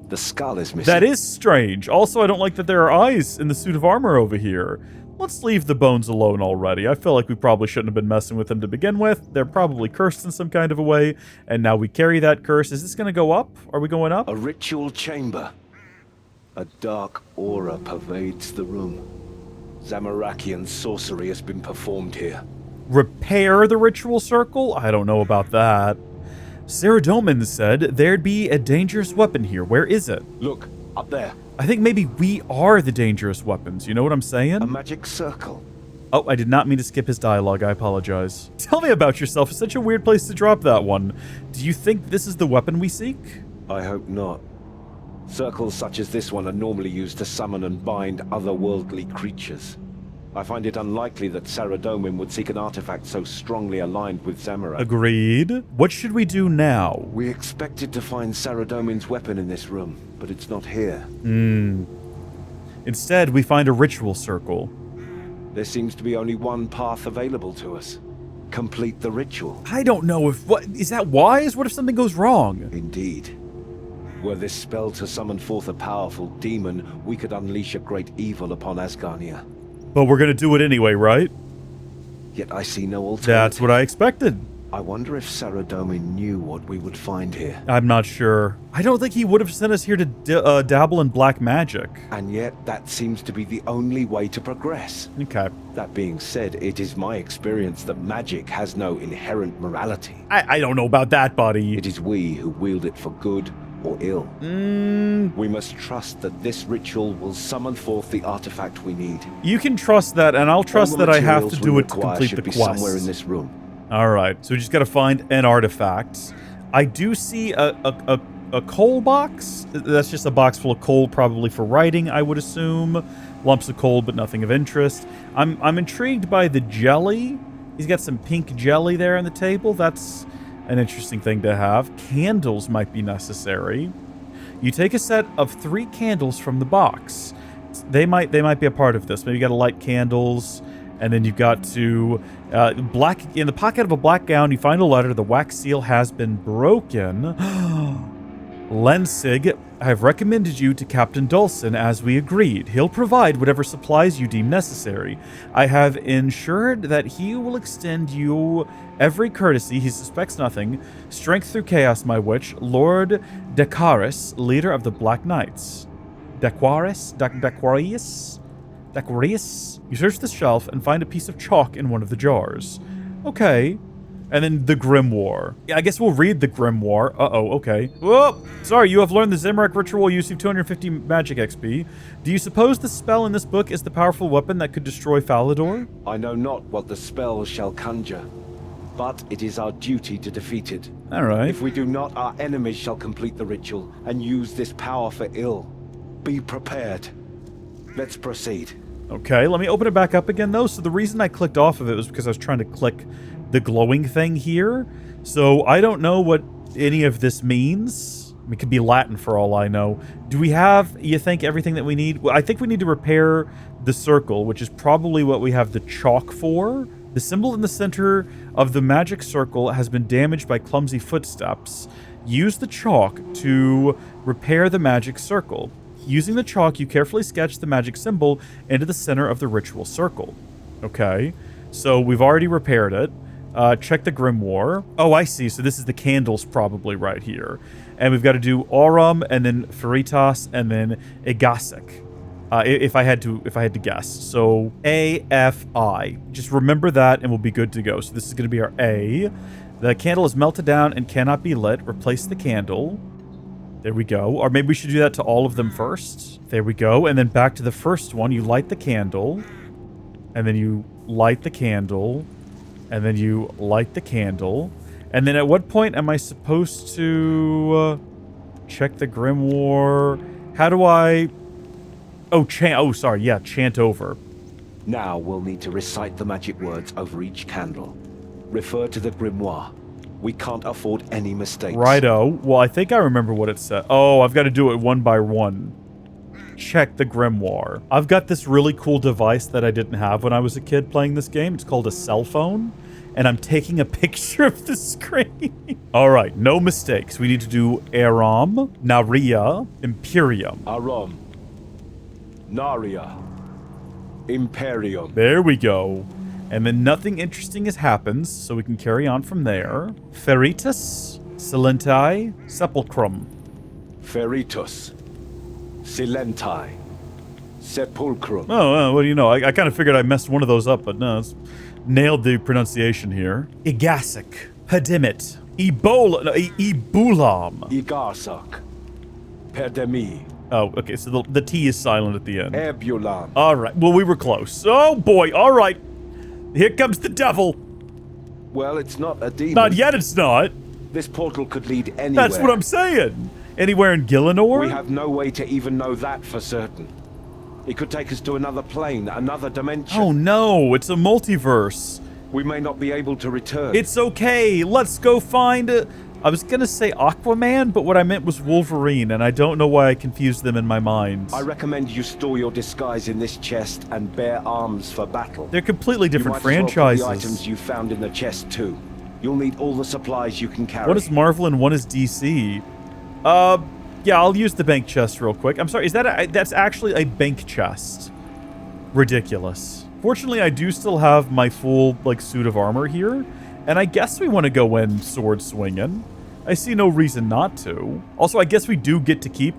B: The skull is missing.
A: That is strange. Also, I don't like that there are eyes in the suit of armor over here. Let's leave the bones alone already. I feel like we probably shouldn't have been messing with them to begin with. They're probably cursed in some kind of a way, and now we carry that curse. Is this going to go up? Are we going up?
B: A ritual chamber. A dark aura pervades the room. Zamarakian sorcery has been performed here.
A: Repair the ritual circle? I don't know about that. Saradomin said there'd be a dangerous weapon here. Where is it?
B: Look, up there.
A: I think maybe we are the dangerous weapons. You know what I'm saying?
B: A magic circle.
A: Oh, I did not mean to skip his dialogue. I apologize. Tell me about yourself. It's such a weird place to drop that one. Do you think this is the weapon we seek?
B: I hope not. Circles such as this one are normally used to summon and bind otherworldly creatures. I find it unlikely that Saradomin would seek an artifact so strongly aligned with Zamorak.
A: Agreed. What should we do now?
B: We expected to find Saradomin's weapon in this room, but it's not here.
A: Instead, we find a ritual circle.
B: There seems to be only one path available to us. Complete the ritual.
A: I don't know if... Is that wise? What if something goes wrong?
B: Indeed. Were this spell to summon forth a powerful demon, we could unleash a great evil upon Asgarnia.
A: But we're gonna do it anyway, right?
B: Yet I see no alternative.
A: That's what I expected.
B: I wonder if Saradomin knew what we would find here.
A: I'm not sure. I don't think he would have sent us here to dabble in black magic.
B: And yet, that seems to be the only way to progress.
A: Okay.
B: That being said, it is my experience that magic has no inherent morality.
A: I don't know about that, buddy.
B: It is we who wield it for good or ill. We must trust that this ritual will summon forth the artifact we need.
A: You can trust that, and I'll trust that I have to do it to complete the quest.
B: Somewhere in this room.
A: All right, so we just got to find an artifact. I do see a coal box. That's just a box full of coal, probably for writing, I would assume. Lumps of coal, but nothing of interest. I'm intrigued by the jelly. He's got some pink jelly there on the table. That's an interesting thing to have. Candles might be necessary. You take a set of 3 candles from the box. They might be a part of this. Maybe you got to light candles, and then you've got to in the pocket of a black gown. You find a letter. The wax seal has been broken. Lensig, I have recommended you to Captain Dulcin as we agreed. He'll provide whatever supplies you deem necessary. I have ensured that he will extend you every courtesy. He suspects nothing. Strength through chaos, my witch. Lord Decaris, leader of the Black Knights. Dequarius? You search the shelf and find a piece of chalk in one of the jars. Okay. And then the Grimoire. Yeah, I guess we'll read the Grimoire. Uh-oh, okay. Whoa! Sorry, you have learned the Zamorak ritual. You receive 250 magic XP. Do you suppose the spell in this book is the powerful weapon that could destroy Falador?
B: I know not what the spell shall conjure, but it is our duty to defeat it.
A: All right.
B: If we do not, our enemies shall complete the ritual and use this power for ill. Be prepared. Let's proceed.
A: Okay, let me open it back up again, though. So the reason I clicked off of it was because I was trying to click the glowing thing here. So I don't know what any of this means. It could be Latin for all I know. Do we have, you think, everything that we need? Well, I think we need to repair the circle, which is probably what we have the chalk for. The symbol in the center of the magic circle has been damaged by clumsy footsteps. Use the chalk to repair the magic circle. Using the chalk, you carefully sketch the magic symbol into the center of the ritual circle. Okay, so we've already repaired it. Check the grimoire. Oh, I see. So this is the candles probably right here. And we've got to do Aurum, and then Veritas, and then Egasic. If I had to guess. So AFI. Just remember that and we'll be good to go. So this is going to be our A. The candle is melted down and cannot be lit. Replace the candle. There we go. Or maybe we should do that to all of them first. There we go. And then back to the first one. You light the candle. And then you light the candle. And then you light the candle. And then at what point am I supposed to check the grimoire? How do I... Oh, sorry. Yeah, chant over.
B: Now we'll need to recite the magic words over each candle. Refer to the grimoire. We can't afford any mistakes.
A: Righto. Well, I think I remember what it said. Oh, I've got to do it one by one. Check the grimoire. I've got this really cool device that I didn't have when I was a kid playing this game. It's called a cell phone. And I'm taking a picture of the screen. All right, no mistakes. We need to do Aram, Naria, Imperium.
B: Aram, Naria, Imperium.
A: There we go. And then nothing interesting has happened, so we can carry on from there. Feritus, Silentai, Sepulchrum.
B: Feritus, Silentai, Sepulchrum.
A: Oh, what do you know? I kind of figured I messed one of those up, but no, it's nailed the pronunciation here. Egasic, Pedimit, Ebulam.
B: Igarsak, Perdemi.
A: Oh, okay, so the T is silent at the end.
B: Ebulam.
A: All right, well, we were close. Oh, boy, all right. Here comes the devil.
B: Well, it's not a demon.
A: Not yet, it's not.
B: This portal could lead anywhere.
A: That's what I'm saying. Anywhere in Gielinor?
B: We have no way to even know that for certain. It could take us to another plane, another dimension.
A: Oh, no, it's a multiverse.
B: We may not be able to return.
A: It's okay. Let's go find... I was going to say Aquaman, but what I meant was Wolverine, and I don't know why I confused them in my mind.
B: I recommend you store your disguise in this chest and bear arms for battle.
A: They're completely different franchises.
B: You might as well put the items you found in the chest, too. You'll need all the supplies you can carry.
A: One is Marvel and one is DC. Yeah, I'll use the bank chest real quick. I'm sorry, is that that's actually a bank chest. Ridiculous. Fortunately, I do still have my full, suit of armor here. And I guess we want to go in sword swinging. I see no reason not to. Also, I guess we do get to keep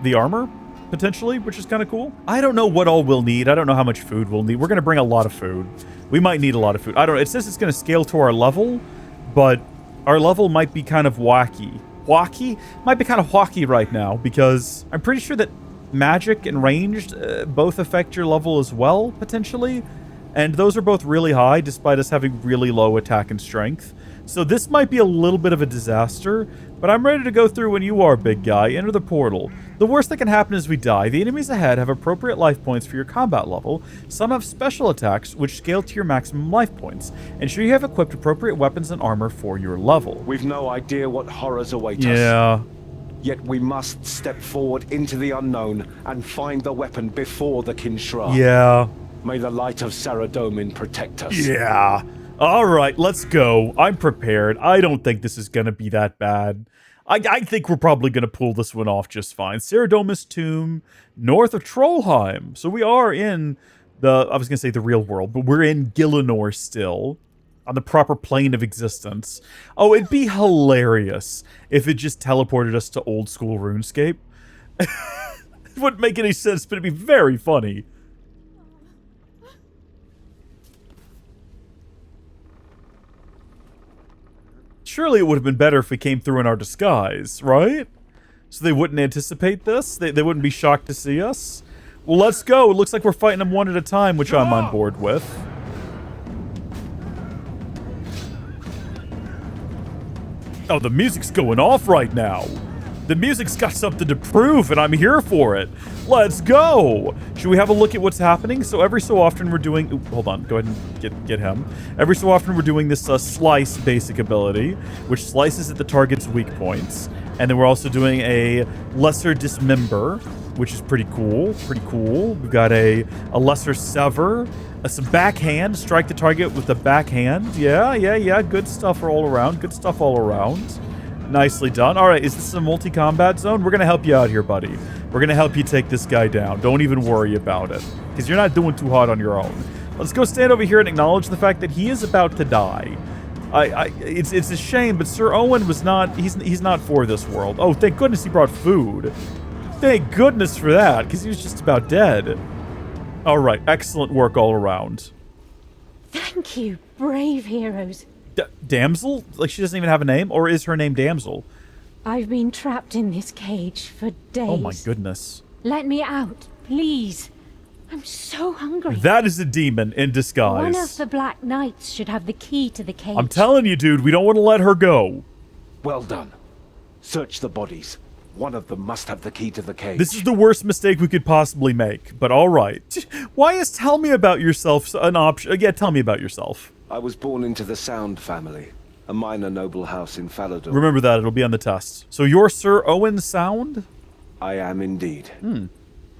A: the armor, potentially, which is kind of cool. I don't know what all we'll need. I don't know how much food we'll need. We're going to bring a lot of food. We might need a lot of food. I don't know. It says it's going to scale to our level, but our level might be kind of wacky. Wacky? Might be kind of wacky right now, because I'm pretty sure that magic and ranged both affect your level as well, potentially. And those are both really high, despite us having really low attack and strength. So this might be a little bit of a disaster, but I'm ready to go through when you are, big guy. Enter the portal. The worst that can happen is we die. The enemies ahead have appropriate life points for your combat level. Some have special attacks, which scale to your maximum life points. Ensure you have equipped appropriate weapons and armor for your level.
B: We've no idea what horrors await us.
A: Yeah.
B: Yet we must step forward into the unknown and find the weapon before the Kinshra.
A: Yeah.
B: May the light of Saradomin protect us.
A: Yeah. All right, let's go. I'm prepared. I don't think this is going to be that bad. I think we're probably going to pull this one off just fine. Saradomist Tomb, north of Trollheim. So we are in I was going to say the real world, but we're in Gielinor still, on the proper plane of existence. Oh, it'd be hilarious if it just teleported us to old school RuneScape. It wouldn't make any sense, but it'd be very funny. Surely it would have been better if we came through in our disguise, right? So they wouldn't anticipate this? They wouldn't be shocked to see us? Well, let's go. It looks like we're fighting them one at a time, which I'm on board with. Oh, the music's going off right now. The music's got something to prove, and I'm here for it. Let's go. Should we have a look at what's happening? So every so often we're doing... Ooh, hold on. Go ahead and get him. Every so often we're doing this slice basic ability, which slices at the target's weak points. And then we're also doing a lesser dismember, which is pretty cool. Pretty cool. We've got a lesser sever. Some backhand. Strike the target with the backhand. Yeah. Good stuff all around. Good stuff all around. Nicely done. All right, is this a multi-combat zone? We're going to help you out here, buddy. We're going to help you take this guy down. Don't even worry about it, because you're not doing too hot on your own. Let's go stand over here and acknowledge the fact that he is about to die. It's a shame, but Sir Owen was not... He's not for this world. Oh, thank goodness he brought food. Thank goodness for that, because he was just about dead. All right, excellent work all around.
H: Thank you, brave heroes.
A: Damsel? Like she doesn't even have a name? Or is her name Damsel?
H: I've been trapped in this cage for days.
A: Oh my goodness.
H: Let me out, please. I'm so hungry.
A: That is a demon in disguise.
H: One of the Black Knights should have the key to the cage.
A: I'm telling you, dude, we don't want to let her go.
B: Well done. Search the bodies. One of them must have the key to the cage.
A: This is the worst mistake we could possibly make, but all right. Why is tell me about yourself an option? Yeah, tell me about yourself.
B: I was born into the Sound family, a minor noble house in Falador.
A: Remember that, it'll be on the test. So you're Sir Owen Sound?
B: I am indeed.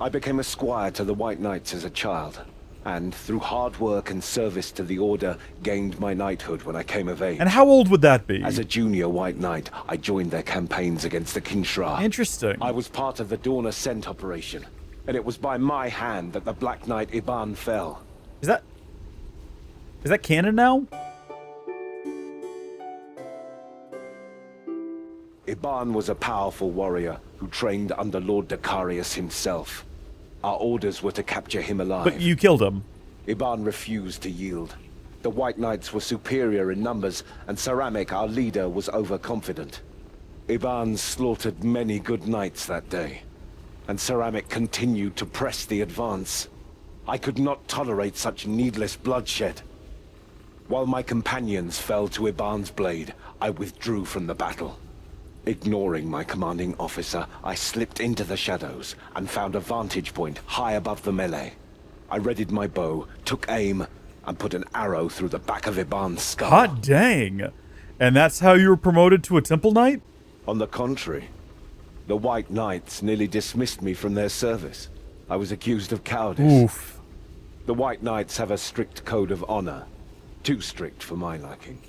B: I became a squire to the White Knights as a child, and through hard work and service to the Order, gained my knighthood when I came of age.
A: And how old would that be?
B: As a junior White Knight, I joined their campaigns against the Kinshra.
A: Interesting.
B: I was part of the Dawn Ascent operation, and it was by my hand that the Black Knight Iban fell.
A: Is that canon now?
B: Iban was a powerful warrior who trained under Lord Dacarius himself. Our orders were to capture him alive.
A: But you killed him.
B: Iban refused to yield. The White Knights were superior in numbers, and Ceramic, our leader, was overconfident. Iban slaughtered many good knights that day, and Ceramic continued to press the advance. I could not tolerate such needless bloodshed. While my companions fell to Iban's blade, I withdrew from the battle. Ignoring my commanding officer, I slipped into the shadows and found a vantage point high above the melee. I readied my bow, took aim, and put an arrow through the back of Iban's skull.
A: Hot dang. And that's how you were promoted to a Temple Knight?
B: On the contrary, the White Knights nearly dismissed me from their service. I was accused of cowardice.
A: Oof.
B: The White Knights have a strict code of honor. Too strict for my liking.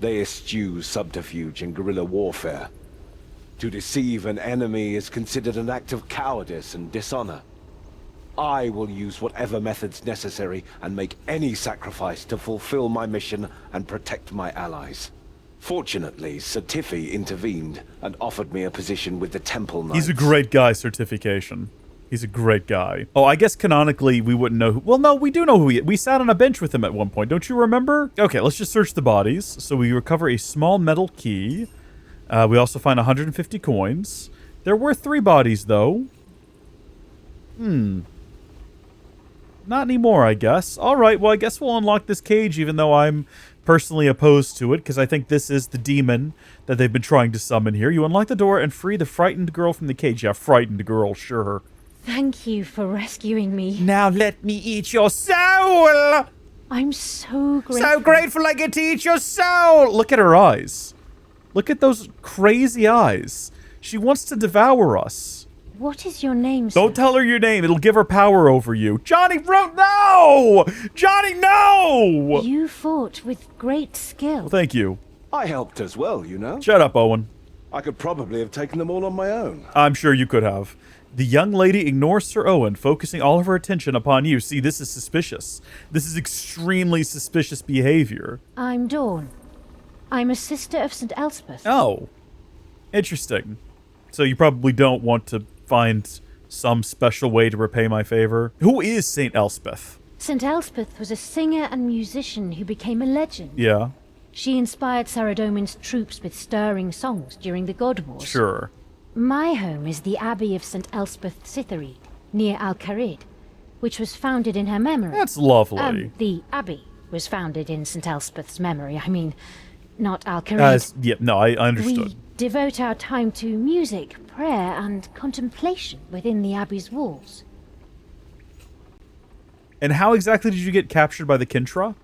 B: They eschew subterfuge and guerrilla warfare. To deceive an enemy is considered an act of cowardice and dishonor. I will use whatever methods necessary and make any sacrifice to fulfill my mission and protect my allies. Fortunately, Certifi intervened and offered me a position with the Temple Knights.
A: He's a great guy, Certification. He's a great guy. Oh, I guess canonically we wouldn't know who... Well, no, we do know who he is. We sat on a bench with him at one point. Don't you remember? Okay, let's just search the bodies. So we recover a small metal key. We also find 150 coins. There were 3 bodies, though. Not anymore, I guess. All right, well, I guess we'll unlock this cage, even though I'm personally opposed to it, because I think this is the demon that they've been trying to summon here. You unlock the door and free the frightened girl from the cage. Yeah, frightened girl, sure.
H: Thank you for rescuing me.
A: Now let me eat your soul!
H: I'm so grateful.
A: So grateful I get to eat your soul! Look at her eyes. Look at those crazy eyes. She wants to devour us.
H: What is your name, sir?
A: Don't tell her your name. It'll give her power over you. Johnny Ruun, no! Johnny, no!
H: You fought with great skill.
A: Well, thank you.
B: I helped as well, you know.
A: Shut up, Owen.
B: I could probably have taken them all on my own.
A: I'm sure you could have. The young lady ignores Sir Owen, focusing all of her attention upon you. See, this is suspicious. This is extremely suspicious behavior.
H: I'm Dawn. I'm a sister of St. Elspeth.
A: Oh. Interesting. So you probably don't want to find some special way to repay my favor. Who is St. Elspeth?
H: St. Elspeth was a singer and musician who became a legend.
A: Yeah.
H: She inspired Saradomin's troops with stirring songs during the God Wars.
A: Sure.
H: My home is the Abbey of St. Elspeth Cythered, near Al-Kharid, which was founded in her memory.
A: That's lovely.
H: The Abbey was founded in St. Elspeth's memory. I mean, not Al-Kharid.
A: Yeah, no, I understood.
H: We devote our time to music, prayer and contemplation within the abbey's walls.
A: And how exactly did you get captured by the Kintra?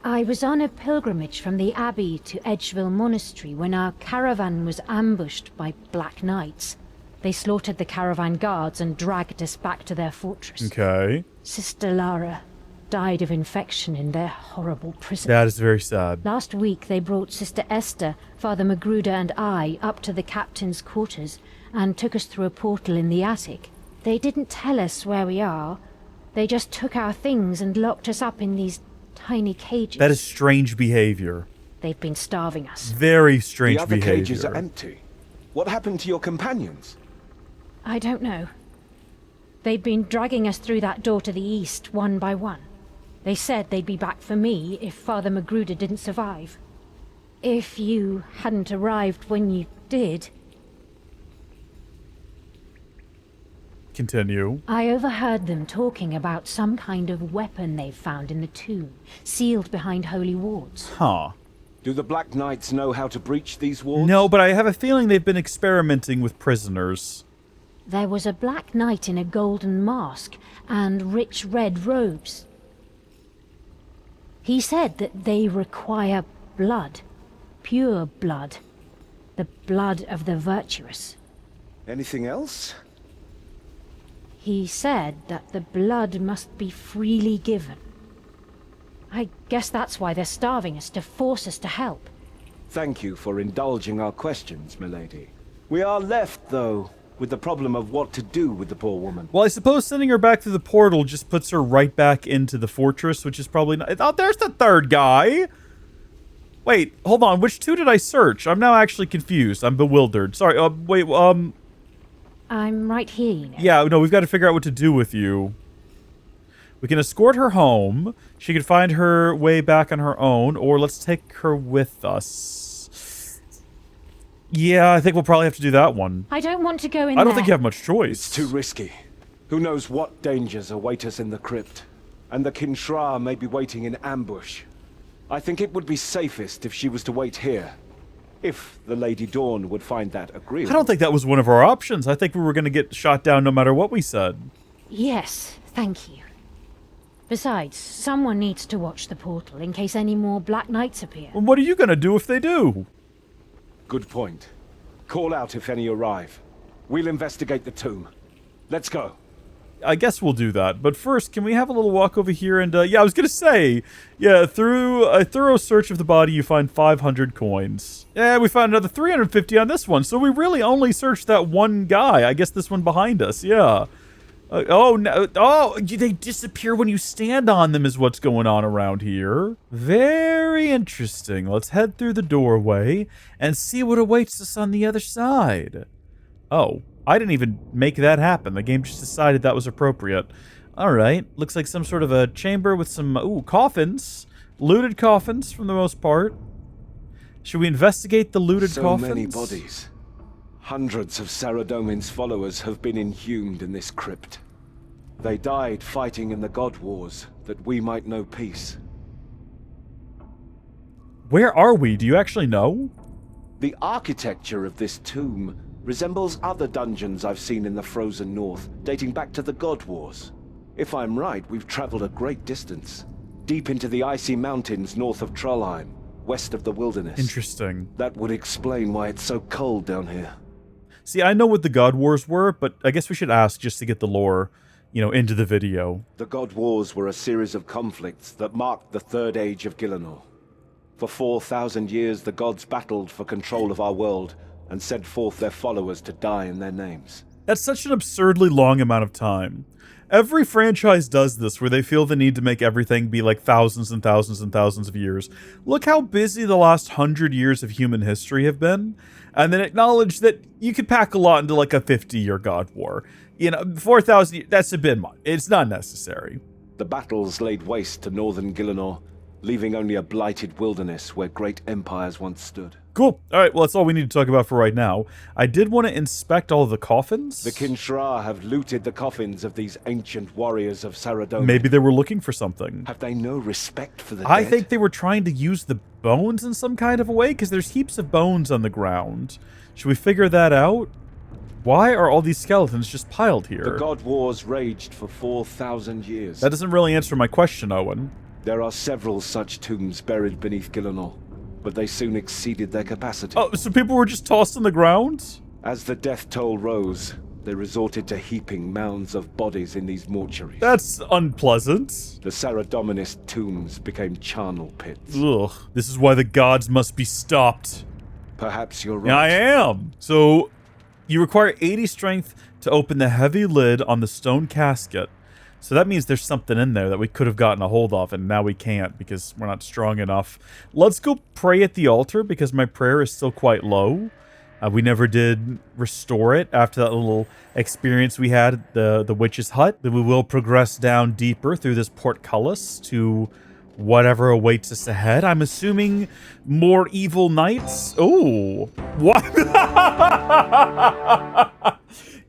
H: I was on a pilgrimage from the abbey to Edgeville Monastery when our caravan was ambushed by Black Knights. They slaughtered the caravan guards and dragged us back to their fortress.
A: Okay.
H: Sister Lara died of infection in their horrible prison.
A: That is very sad.
H: Last week they brought Sister Esther, Father Magruder and I up to the captain's quarters and took us through a portal in the attic. They didn't tell us where we are. They just took our things and locked us up in these tiny cages.
A: That is strange behavior.
H: They've been starving us.
A: Very strange
B: The other
A: behavior.
B: cages are empty. What happened to your companions?
H: I don't know. They'd been dragging us through that door to the east, one by one. They said they'd be back for me if Father Magruder didn't survive. If you hadn't arrived when you did...
A: Continue.
H: I overheard them talking about some kind of weapon they've found in the tomb, sealed behind holy wards.
A: Huh.
B: Do the Black Knights know how to breach these walls?
A: No, but I have a feeling they've been experimenting with prisoners.
H: There was a Black Knight in a golden mask and rich red robes. He said that they require blood, pure blood, the blood of the virtuous.
B: Anything else?
H: He said that the blood must be freely given. I guess that's why they're starving us, to force us to help.
B: Thank you for indulging our questions, milady. We are left, though, with the problem of what to do with the poor woman.
A: Well, I suppose sending her back through the portal just puts her right back into the fortress, which is probably not... Oh, there's the third guy! Wait, hold on. Which two did I search? I'm now actually confused. I'm bewildered. Sorry,
H: I'm right here, you know.
A: Yeah, no, we've got to figure out what to do with you. We can escort her home. She can find her way back on her own, or let's take her with us. Yeah, I think we'll probably have to do that one.
H: I don't want to go in
A: I don't
H: there.
A: think you have much choice.
B: It's too risky. Who knows what dangers await us in the crypt? And the Kinshra may be waiting in ambush. I think it would be safest if she was to wait here. If the Lady Dawn would find that agreeable.
A: I don't think that was one of our options. I think we were going to get shot down no matter what we said.
H: Yes, thank you. Besides, someone needs to watch the portal in case any more Black Knights appear.
A: Well, what are you going to do if they do?
B: Good point. Call out if any arrive. We'll investigate the tomb. Let's go.
A: I guess we'll do that. But first, can we have a little walk over here and, yeah, I was going to say, yeah, through a thorough search of the body, you find 500 coins. Yeah, we found another 350 on this one, so we really only searched that one guy. I guess this one behind us, yeah. Oh, no. Oh, they disappear when you stand on them is what's going on around here. Very interesting. Let's head through the doorway and see what awaits us on the other side. Oh, I didn't even make that happen. The game just decided that was appropriate. All right. Looks like some sort of a chamber with some, coffins. Looted coffins, for the most part. Should we investigate the looted coffins?
B: So many bodies. Hundreds of Saradomin's followers have been inhumed in this crypt. They died fighting in the God Wars, that we might know peace.
A: Where are we? Do you actually know?
B: The architecture of this tomb resembles other dungeons I've seen in the frozen north, dating back to the God Wars. If I'm right, we've traveled a great distance, deep into the icy mountains north of Trollheim, west of the wilderness.
A: Interesting.
B: That would explain why it's so cold down here.
A: See, I know what the God Wars were, but I guess we should ask just to get the lore, into the video.
B: The God Wars were a series of conflicts that marked the Third Age of Gielinor. For 4,000 years, the gods battled for control of our world and sent forth their followers to die in their names.
A: That's such an absurdly long amount of time. Every franchise does this, where they feel the need to make everything be like thousands and thousands and thousands of years. Look how busy the last 100 years of human history have been, and then acknowledge that you could pack a lot into like a 50-year God War. 4,000 years, that's a bit much. It's not necessary.
B: The battles laid waste to northern Gielinor, leaving only a blighted wilderness where great empires once stood.
A: Cool. All right, well, that's all we need to talk about for right now. I did want to inspect all of the coffins.
B: The Kinshra have looted the coffins of these ancient warriors of Saradomin.
A: Maybe they were looking for something.
B: Have they no respect for the
A: I
B: dead?
A: think they were trying to use the bones in some kind of a way, because there's heaps of bones on the ground. Should we figure that out? Why are all these skeletons just piled here?
B: The God Wars raged for 4,000 years.
A: That doesn't really answer my question, Owen.
B: There are several such tombs buried beneath Gielinor, but they soon exceeded their capacity.
A: Oh, so people were just tossed on the ground?
B: As the death toll rose, they resorted to heaping mounds of bodies in these mortuaries.
A: That's unpleasant.
B: The Saradomist tombs became charnel pits.
A: Ugh, this is why the gods must be stopped.
B: Perhaps you're right.
A: Yeah, I am. So, you require 80 strength to open the heavy lid on the stone casket. So that means there's something in there that we could have gotten a hold of, and now we can't because we're not strong enough. Let's go pray at the altar because my prayer is still quite low. We never did restore it after that little experience we had at the witch's hut. Then we will progress down deeper through this portcullis to whatever awaits us ahead. I'm assuming more evil knights. Oh, what?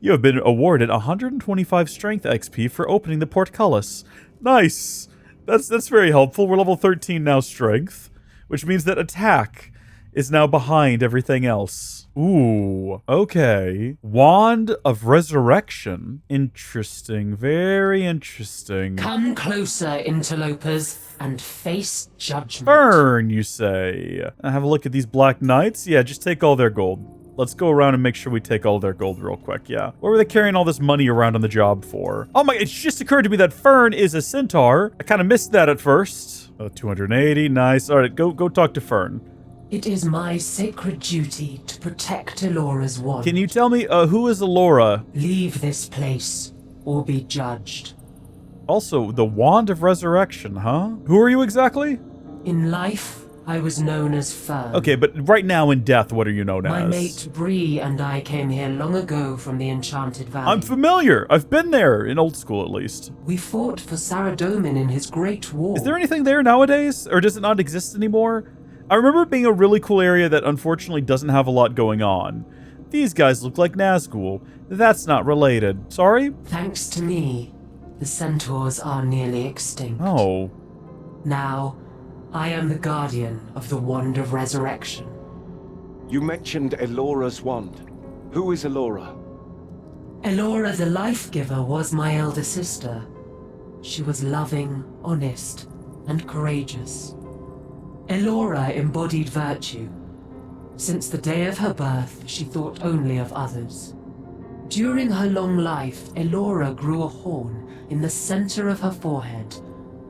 A: You have been awarded 125 strength XP for opening the portcullis. Nice. That's very helpful. We're level 13 now strength, which means that attack is now behind everything else. Ooh, okay. Wand of Resurrection. Interesting. Very interesting.
I: Come closer, interlopers, and face judgment.
A: Burn, you say. Have a look at these black knights. Yeah, just take all their gold. Let's go around and make sure we take all their gold real quick, yeah. What were they carrying all this money around on the job for? Oh my, it's just occurred to me that Fern is a centaur. I kind of missed that at first. 280, nice. All right, go talk to Fern.
I: It is my sacred duty to protect Elora's wand.
A: Can you tell me, who is Elora?
I: Leave this place, or be judged.
A: Also, the Wand of Resurrection, huh? Who are you exactly?
I: In life, I was known as Fern.
A: Okay, but right now in death, what are you known as?
I: My mate Bree and I came here long ago from the Enchanted Valley.
A: I'm familiar. I've been there, in old school at least.
I: We fought for Saradomin in his great war.
A: Is there anything there nowadays? Or does it not exist anymore? I remember it being a really cool area that unfortunately doesn't have a lot going on. These guys look like Nazgul. That's not related. Sorry?
I: Thanks to me, the centaurs are nearly extinct.
A: Oh.
I: Now, I am the guardian of the Wand of Resurrection.
B: You mentioned Elora's wand. Who is Elora?
I: Elora the Life Giver was my elder sister. She was loving, honest, and courageous. Elora embodied virtue. Since the day of her birth, she thought only of others. During her long life, Elora grew a horn in the center of her forehead,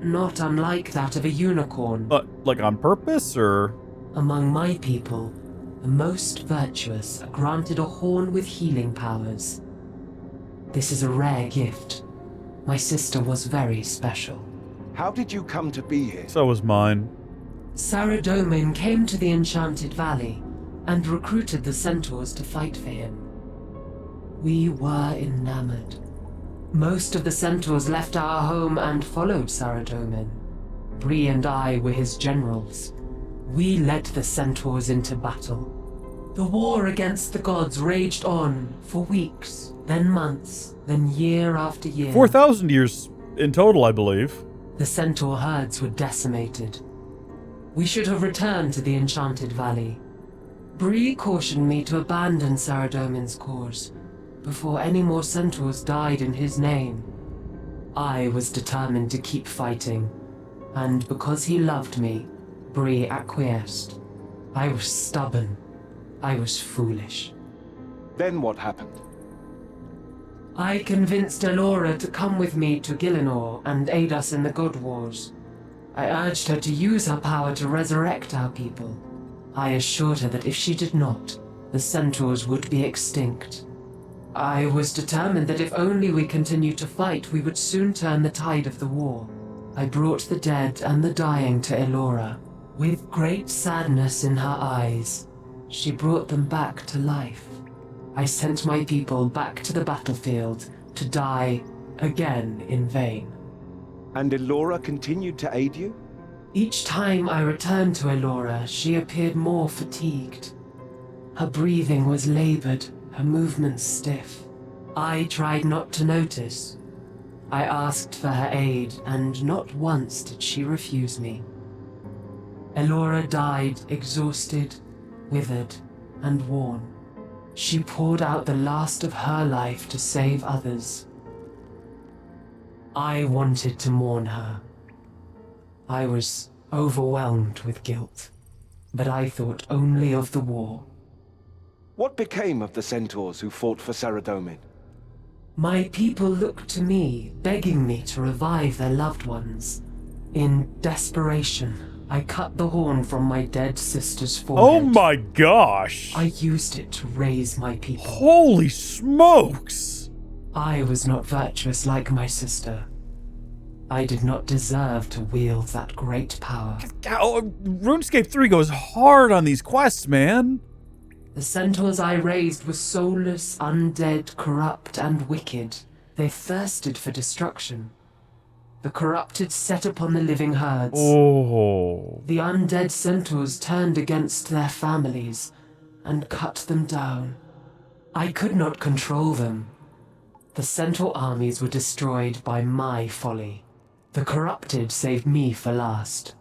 I: not unlike that of a unicorn.
A: Like on purpose, or?
I: Among my people, the most virtuous are granted a horn with healing powers. This is a rare gift. My sister was very special.
B: How did you come to be here?
A: So was mine.
I: Saradomin came to the Enchanted Valley and recruited the centaurs to fight for him. We were enamored. Most of the centaurs left our home and followed Saradomin. Bree and I were his generals. We led the centaurs into battle. The war against the gods raged on for weeks, then months, then year after year.
A: 4,000 years in total, I believe.
I: The centaur herds were decimated. We should have returned to the Enchanted Valley. Bree cautioned me to abandon Saradomin's cause before any more centaurs died in his name. I was determined to keep fighting, and because he loved me, Bree acquiesced. I was stubborn. I was foolish.
B: Then what happened?
I: I convinced Elora to come with me to Gielinor and aid us in the God Wars. I urged her to use her power to resurrect our people. I assured her that if she did not, the centaurs would be extinct. I was determined that if only we continued to fight, we would soon turn the tide of the war. I brought the dead and the dying to Elora. With great sadness in her eyes, she brought them back to life. I sent my people back to the battlefield to die again in vain.
B: And Elora continued to aid you?
I: Each time I returned to Elora, she appeared more fatigued. Her breathing was labored, her movements stiff. I tried not to notice. I asked for her aid, and not once did she refuse me. Elora died exhausted, withered, and worn. She poured out the last of her life to save others. I wanted to mourn her. I was overwhelmed with guilt, but I thought only of the war.
B: What became of the centaurs who fought for Saradomin?
I: My people looked to me, begging me to revive their loved ones. In desperation, I cut the horn from my dead sister's forehead.
A: Oh my gosh!
I: I used it to raise my people.
A: Holy smokes!
I: I was not virtuous like my sister. I did not deserve to wield that great power.
A: RuneScape 3 goes hard on these quests, man.
I: The centaurs I raised were soulless, undead, corrupt, and wicked. They thirsted for destruction. The corrupted set upon the living herds.
A: Oh.
I: The undead centaurs turned against their families and cut them down. I could not control them. The centaur armies were destroyed by my folly. The corrupted saved me for last.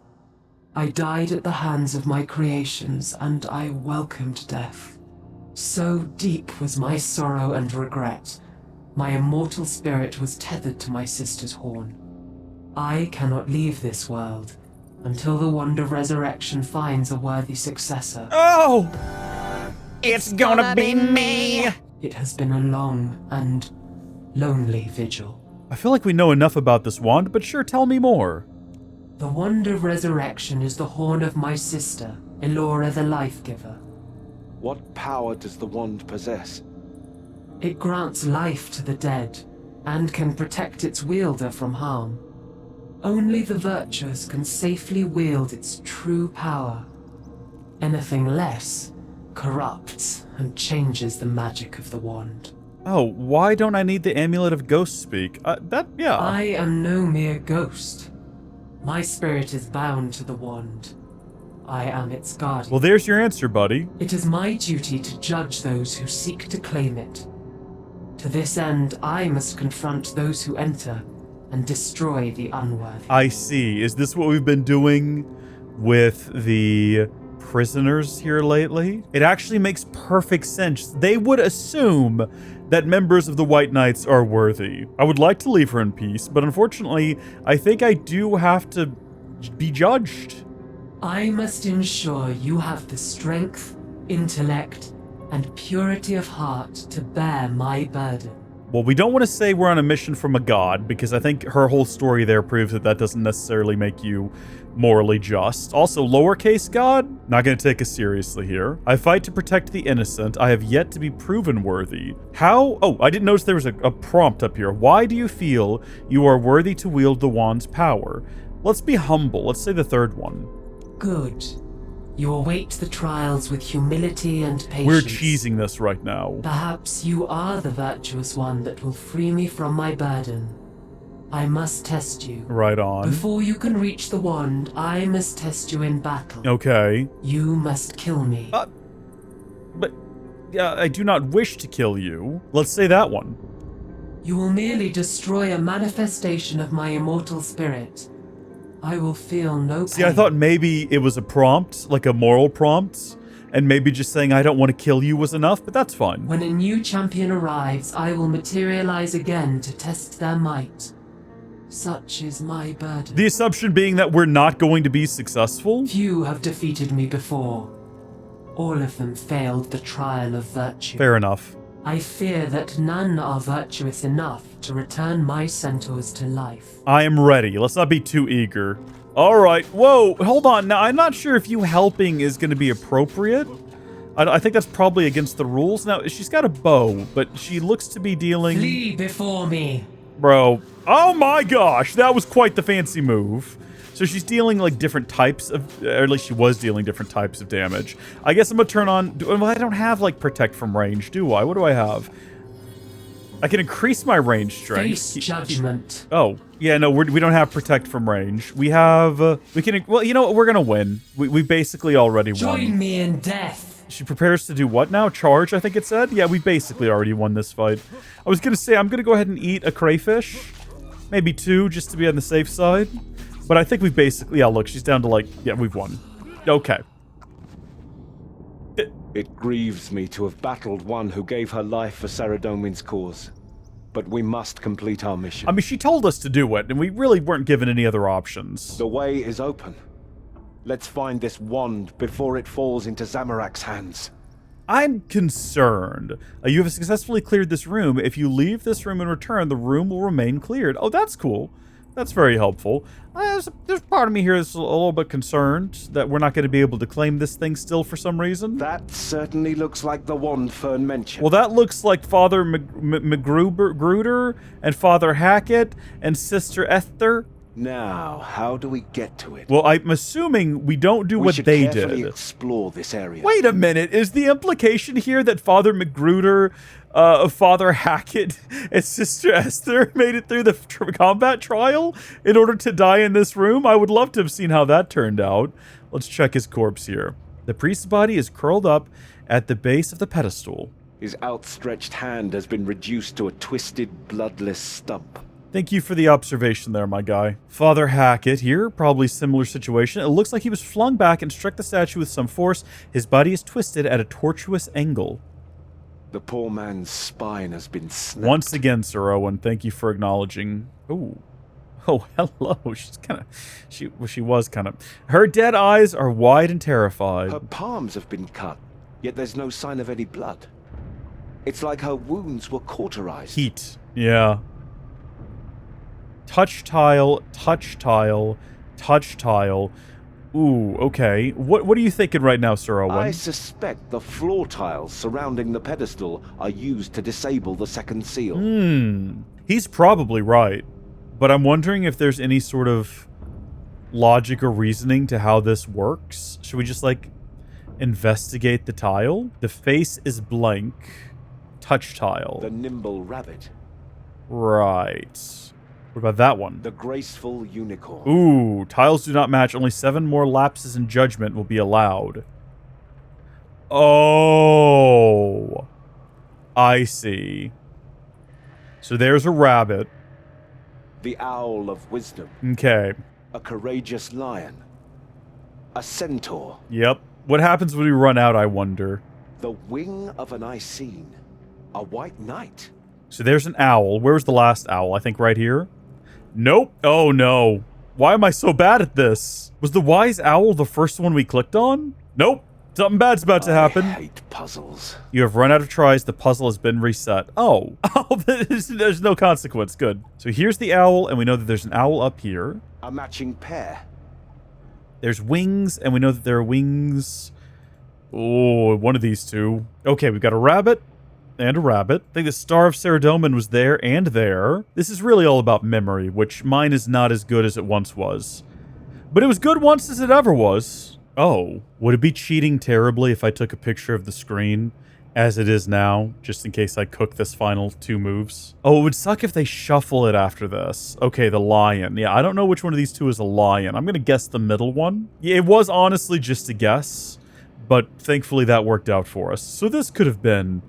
I: I died at the hands of my creations, and I welcomed death. So deep was my sorrow and regret, my immortal spirit was tethered to my sister's horn. I cannot leave this world until the wand of resurrection finds a worthy successor.
A: Oh! It's gonna be me!
I: It has been a long and lonely vigil.
A: I feel like we know enough about this wand, but sure, tell me more.
I: The wand of resurrection is the horn of my sister, Elora the Life-Giver.
B: What power does the wand possess?
I: It grants life to the dead, and can protect its wielder from harm. Only the virtuous can safely wield its true power. Anything less corrupts and changes the magic of the wand.
A: Oh, why don't I need the Amulet of Ghost Speak? Yeah.
I: I am no mere ghost. My spirit is bound to the wand. I am its guardian.
A: Well, there's your answer, buddy.
I: It is my duty to judge those who seek to claim it. To this end, I must confront those who enter and destroy the unworthy.
A: I see. Is this what we've been doing with the prisoners here lately? It actually makes perfect sense. They would assume that members of the White Knights are worthy. I would like to leave her in peace, but unfortunately, I think I do have to be judged.
I: I must ensure you have the strength, intellect, and purity of heart to bear my burden.
A: Well, we don't want to say we're on a mission from a god, because I think her whole story there proves that that doesn't necessarily make you morally just. Also, lowercase god? Not going to take us seriously here. I fight to protect the innocent. I have yet to be proven worthy. How? Oh, I didn't notice there was a prompt up here. Why do you feel you are worthy to wield the wand's power? Let's be humble. Let's say the third one.
I: Good. You await the trials with humility and patience.
A: We're cheesing this right now.
I: Perhaps you are the virtuous one that will free me from my burden. I must test you.
A: Right on.
I: Before you can reach the wand, I must test you in battle.
A: Okay.
I: You must kill me.
A: But I do not wish to kill you. Let's say that one.
I: You will merely destroy a manifestation of my immortal spirit. I will feel no pain.
A: See, I thought maybe it was a prompt, like a moral prompt, and maybe just saying I don't want to kill you was enough, but that's fine.
I: When a new champion arrives, I will materialize again to test their might. Such is my burden.
A: The assumption being that we're not going to be successful?
I: Few have defeated me before. All of them failed the trial of virtue.
A: Fair enough.
I: I fear that none are virtuous enough to return my centaurs to life.
A: I am ready. Let's not be too eager. All right. Whoa, hold on. Now, I'm not sure if you helping is going to be appropriate. I think that's probably against the rules. Now, she's got a bow, but she looks to be dealing...
I: Flee before me.
A: Bro. Oh my gosh, that was quite the fancy move. So she's dealing like different types of, or at least she was dealing different types of damage. I guess I'm gonna turn on, well, I don't have like protect from range, do I? What do I have? I can increase my range strength.
I: Face judgment.
A: Oh, yeah, no, we don't have protect from range. We have, we can, well, you know what, we're gonna win. We basically already won.
I: Join me in death.
A: She prepares to do what now? Charge, I think it said? Yeah, we basically already won this fight. I was gonna say, I'm gonna go ahead and eat a crayfish. Maybe two, just to be on the safe side. But I think we've basically... Yeah, look, she's down to like... Yeah, we've won. Okay.
B: It grieves me to have battled one who gave her life for Saradomin's cause. But we must complete our mission.
A: I mean, she told us to do it, and we really weren't given any other options.
B: The way is open. Let's find this wand before it falls into Zamorak's hands.
A: I'm concerned. You have successfully cleared this room. If you leave this room and return, the room will remain cleared. Oh, that's cool. That's very helpful. There's part of me here that's a little bit concerned that we're not going to be able to claim this thing still for some reason.
B: That certainly looks like the wand Fern mentioned.
A: Well, that looks like Father Magruder and Father Hackett and Sister Esther.
B: Now, how do we get to it?
A: Well, I'm assuming we don't do what they did.
B: We should carefully explore this area.
A: Wait a minute. Is the implication here that Father Magruder, Father Hackett, and Sister Esther made it through the combat trial in order to die in this room? I would love to have seen how that turned out. Let's check his corpse here. The priest's body is curled up at the base of the pedestal.
B: His outstretched hand has been reduced to a twisted, bloodless stump.
A: Thank you for the observation there, my guy. Father Hackett here, probably similar situation. It looks like he was flung back and struck the statue with some force. His body is twisted at a tortuous angle.
B: The poor man's spine has been snapped.
A: Once again, Sir Owen, thank you for acknowledging. Ooh. Oh, hello. She's kind of... She was kind of... Her dead eyes are wide and terrified.
B: Her palms have been cut, yet there's no sign of any blood. It's like her wounds were cauterized.
A: Heat. Yeah. Touch tile, touch tile, touch tile. Ooh, okay. What are you thinking right now, Sir Owen?
B: I suspect the floor tiles surrounding the pedestal are used to disable the second seal.
A: He's probably right. But I'm wondering if there's any sort of logic or reasoning to how this works. Should we just, like, investigate the tile? The face is blank. Touch tile.
B: The nimble rabbit.
A: Right. What about that one?
B: The graceful unicorn.
A: Ooh, tiles do not match. Only 7 more lapses in judgment will be allowed. Oh. I see. So there's a rabbit.
B: The owl of wisdom.
A: Okay.
B: A courageous lion. A centaur.
A: Yep. What happens when we run out, I wonder?
B: The wing of an Icene. A white knight.
A: So there's an owl. Where's the last owl? I think right here. Nope. Oh, no. Why am I so bad at this? Was the wise owl the first one we clicked on? Nope. Something bad's about to happen.
B: I hate puzzles.
A: You have run out of tries. The puzzle has been reset. Oh. Oh, there's no consequence. Good. So here's the owl, and we know that there's an owl up here.
B: A matching pair.
A: There's wings, and we know that there are wings. Oh, one of these two. Okay, we've got a rabbit. And a rabbit. I think the Star of Saradomin was there and there. This is really all about memory, which mine is not as good as it once was. But it was good once as it ever was. Oh, would it be cheating terribly if I took a picture of the screen as it is now, just in case I cook this final 2 moves? Oh, it would suck if they shuffle it after this. Okay, the lion. Yeah, I don't know which one of these two is a lion. I'm going to guess the middle one. Yeah, it was honestly just a guess, but thankfully that worked out for us. So this could have been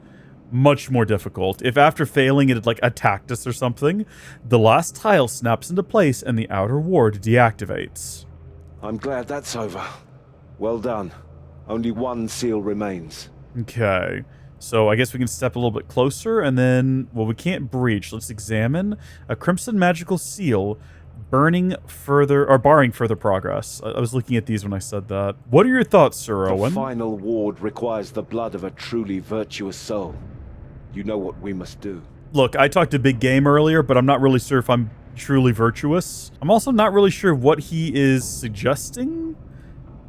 A: much more difficult. If after failing it had, like, attacked us or something, the last tile snaps into place and the outer ward deactivates.
B: I'm glad that's over. Well done. Only 1 seal remains.
A: Okay. So I guess we can step a little bit closer and then, well, we can't breach. Let's examine a crimson magical seal barring further progress. I was looking at these when I said that. What are your thoughts, Sir Owen?
B: The final ward requires the blood of a truly virtuous soul. You know what we must do.
A: Look, I talked a big game earlier, but I'm not really sure if I'm truly virtuous. I'm also not really sure what he is suggesting.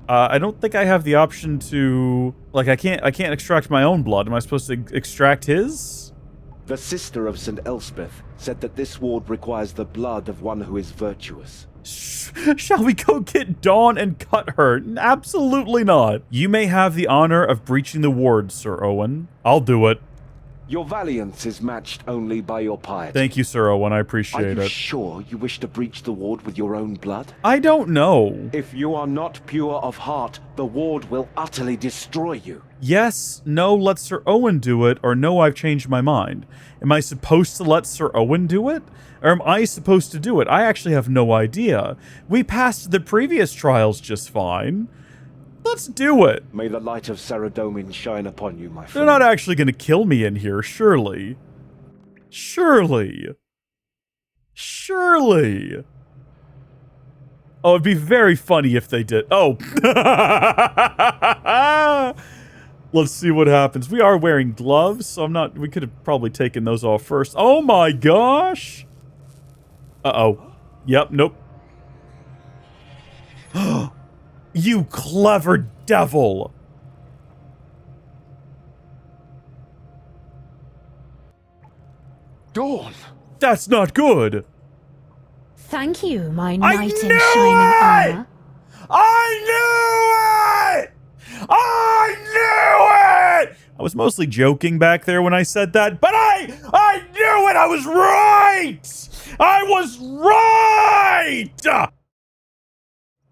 A: I don't think I have the option to... Like, I can't extract my own blood. Am I supposed to extract his?
B: The sister of St. Elspeth said that this ward requires the blood of one who is virtuous.
A: Shall we go get Dawn and cut her? Absolutely not. You may have the honor of breaching the ward, Sir Owen. I'll do it.
B: Your valiance is matched only by your piety.
A: Thank you, Sir Owen. I appreciate it.
B: Are you sure you wish to breach the ward with your own blood?
A: I don't know.
B: If you are not pure of heart, the ward will utterly destroy you.
A: Yes, no, let Sir Owen do it, or no, I've changed my mind. Am I supposed to let Sir Owen do it? Or am I supposed to do it? I actually have no idea. We passed the previous trials just fine. Let's do it.
B: May the light of Saradomin shine upon you, my
A: They're
B: friend.
A: not actually going to kill me in here, surely. Surely. Surely. Oh, it'd be very funny if they did. Oh. Let's see what happens. We are wearing gloves, so we could have probably taken those off first. Oh my gosh. Uh-oh. Yep, nope. You clever devil.
B: Dawn!
A: That's not good.
H: Thank you, my knight in shining armor.
A: I knew it! I knew it! I was mostly joking back there when I said that, but I knew it! I was right! I was right!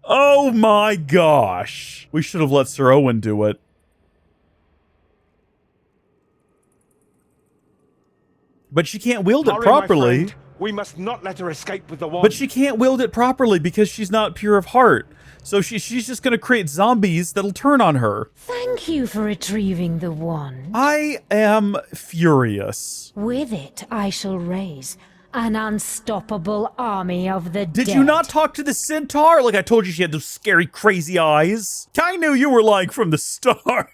A: Oh my gosh. We should have let Sir Owen do it. But she can't wield it properly.
B: My friend. We must not let her escape with the wand.
A: But she can't wield it properly because she's not pure of heart. So she's just going to create zombies that'll turn on her.
H: Thank you for retrieving the wand.
A: I am furious.
H: With it, I shall raise an unstoppable army of the dead.
A: Did you not talk to the centaur? Like I told you, she had those scary, crazy eyes. I knew you were lying from the start.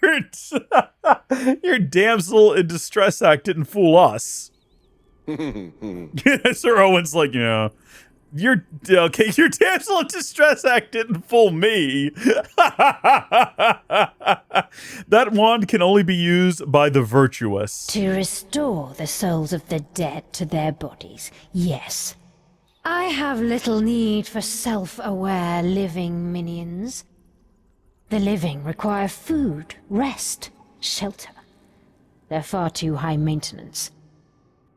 A: Your damsel in distress act didn't fool us. Sir Owen's like, yeah. Your damsel in distress act didn't fool me. That wand can only be used by the virtuous.
H: To restore the souls of the dead to their bodies, yes. I have little need for self-aware living minions. The living require food, rest, shelter. They're far too high maintenance.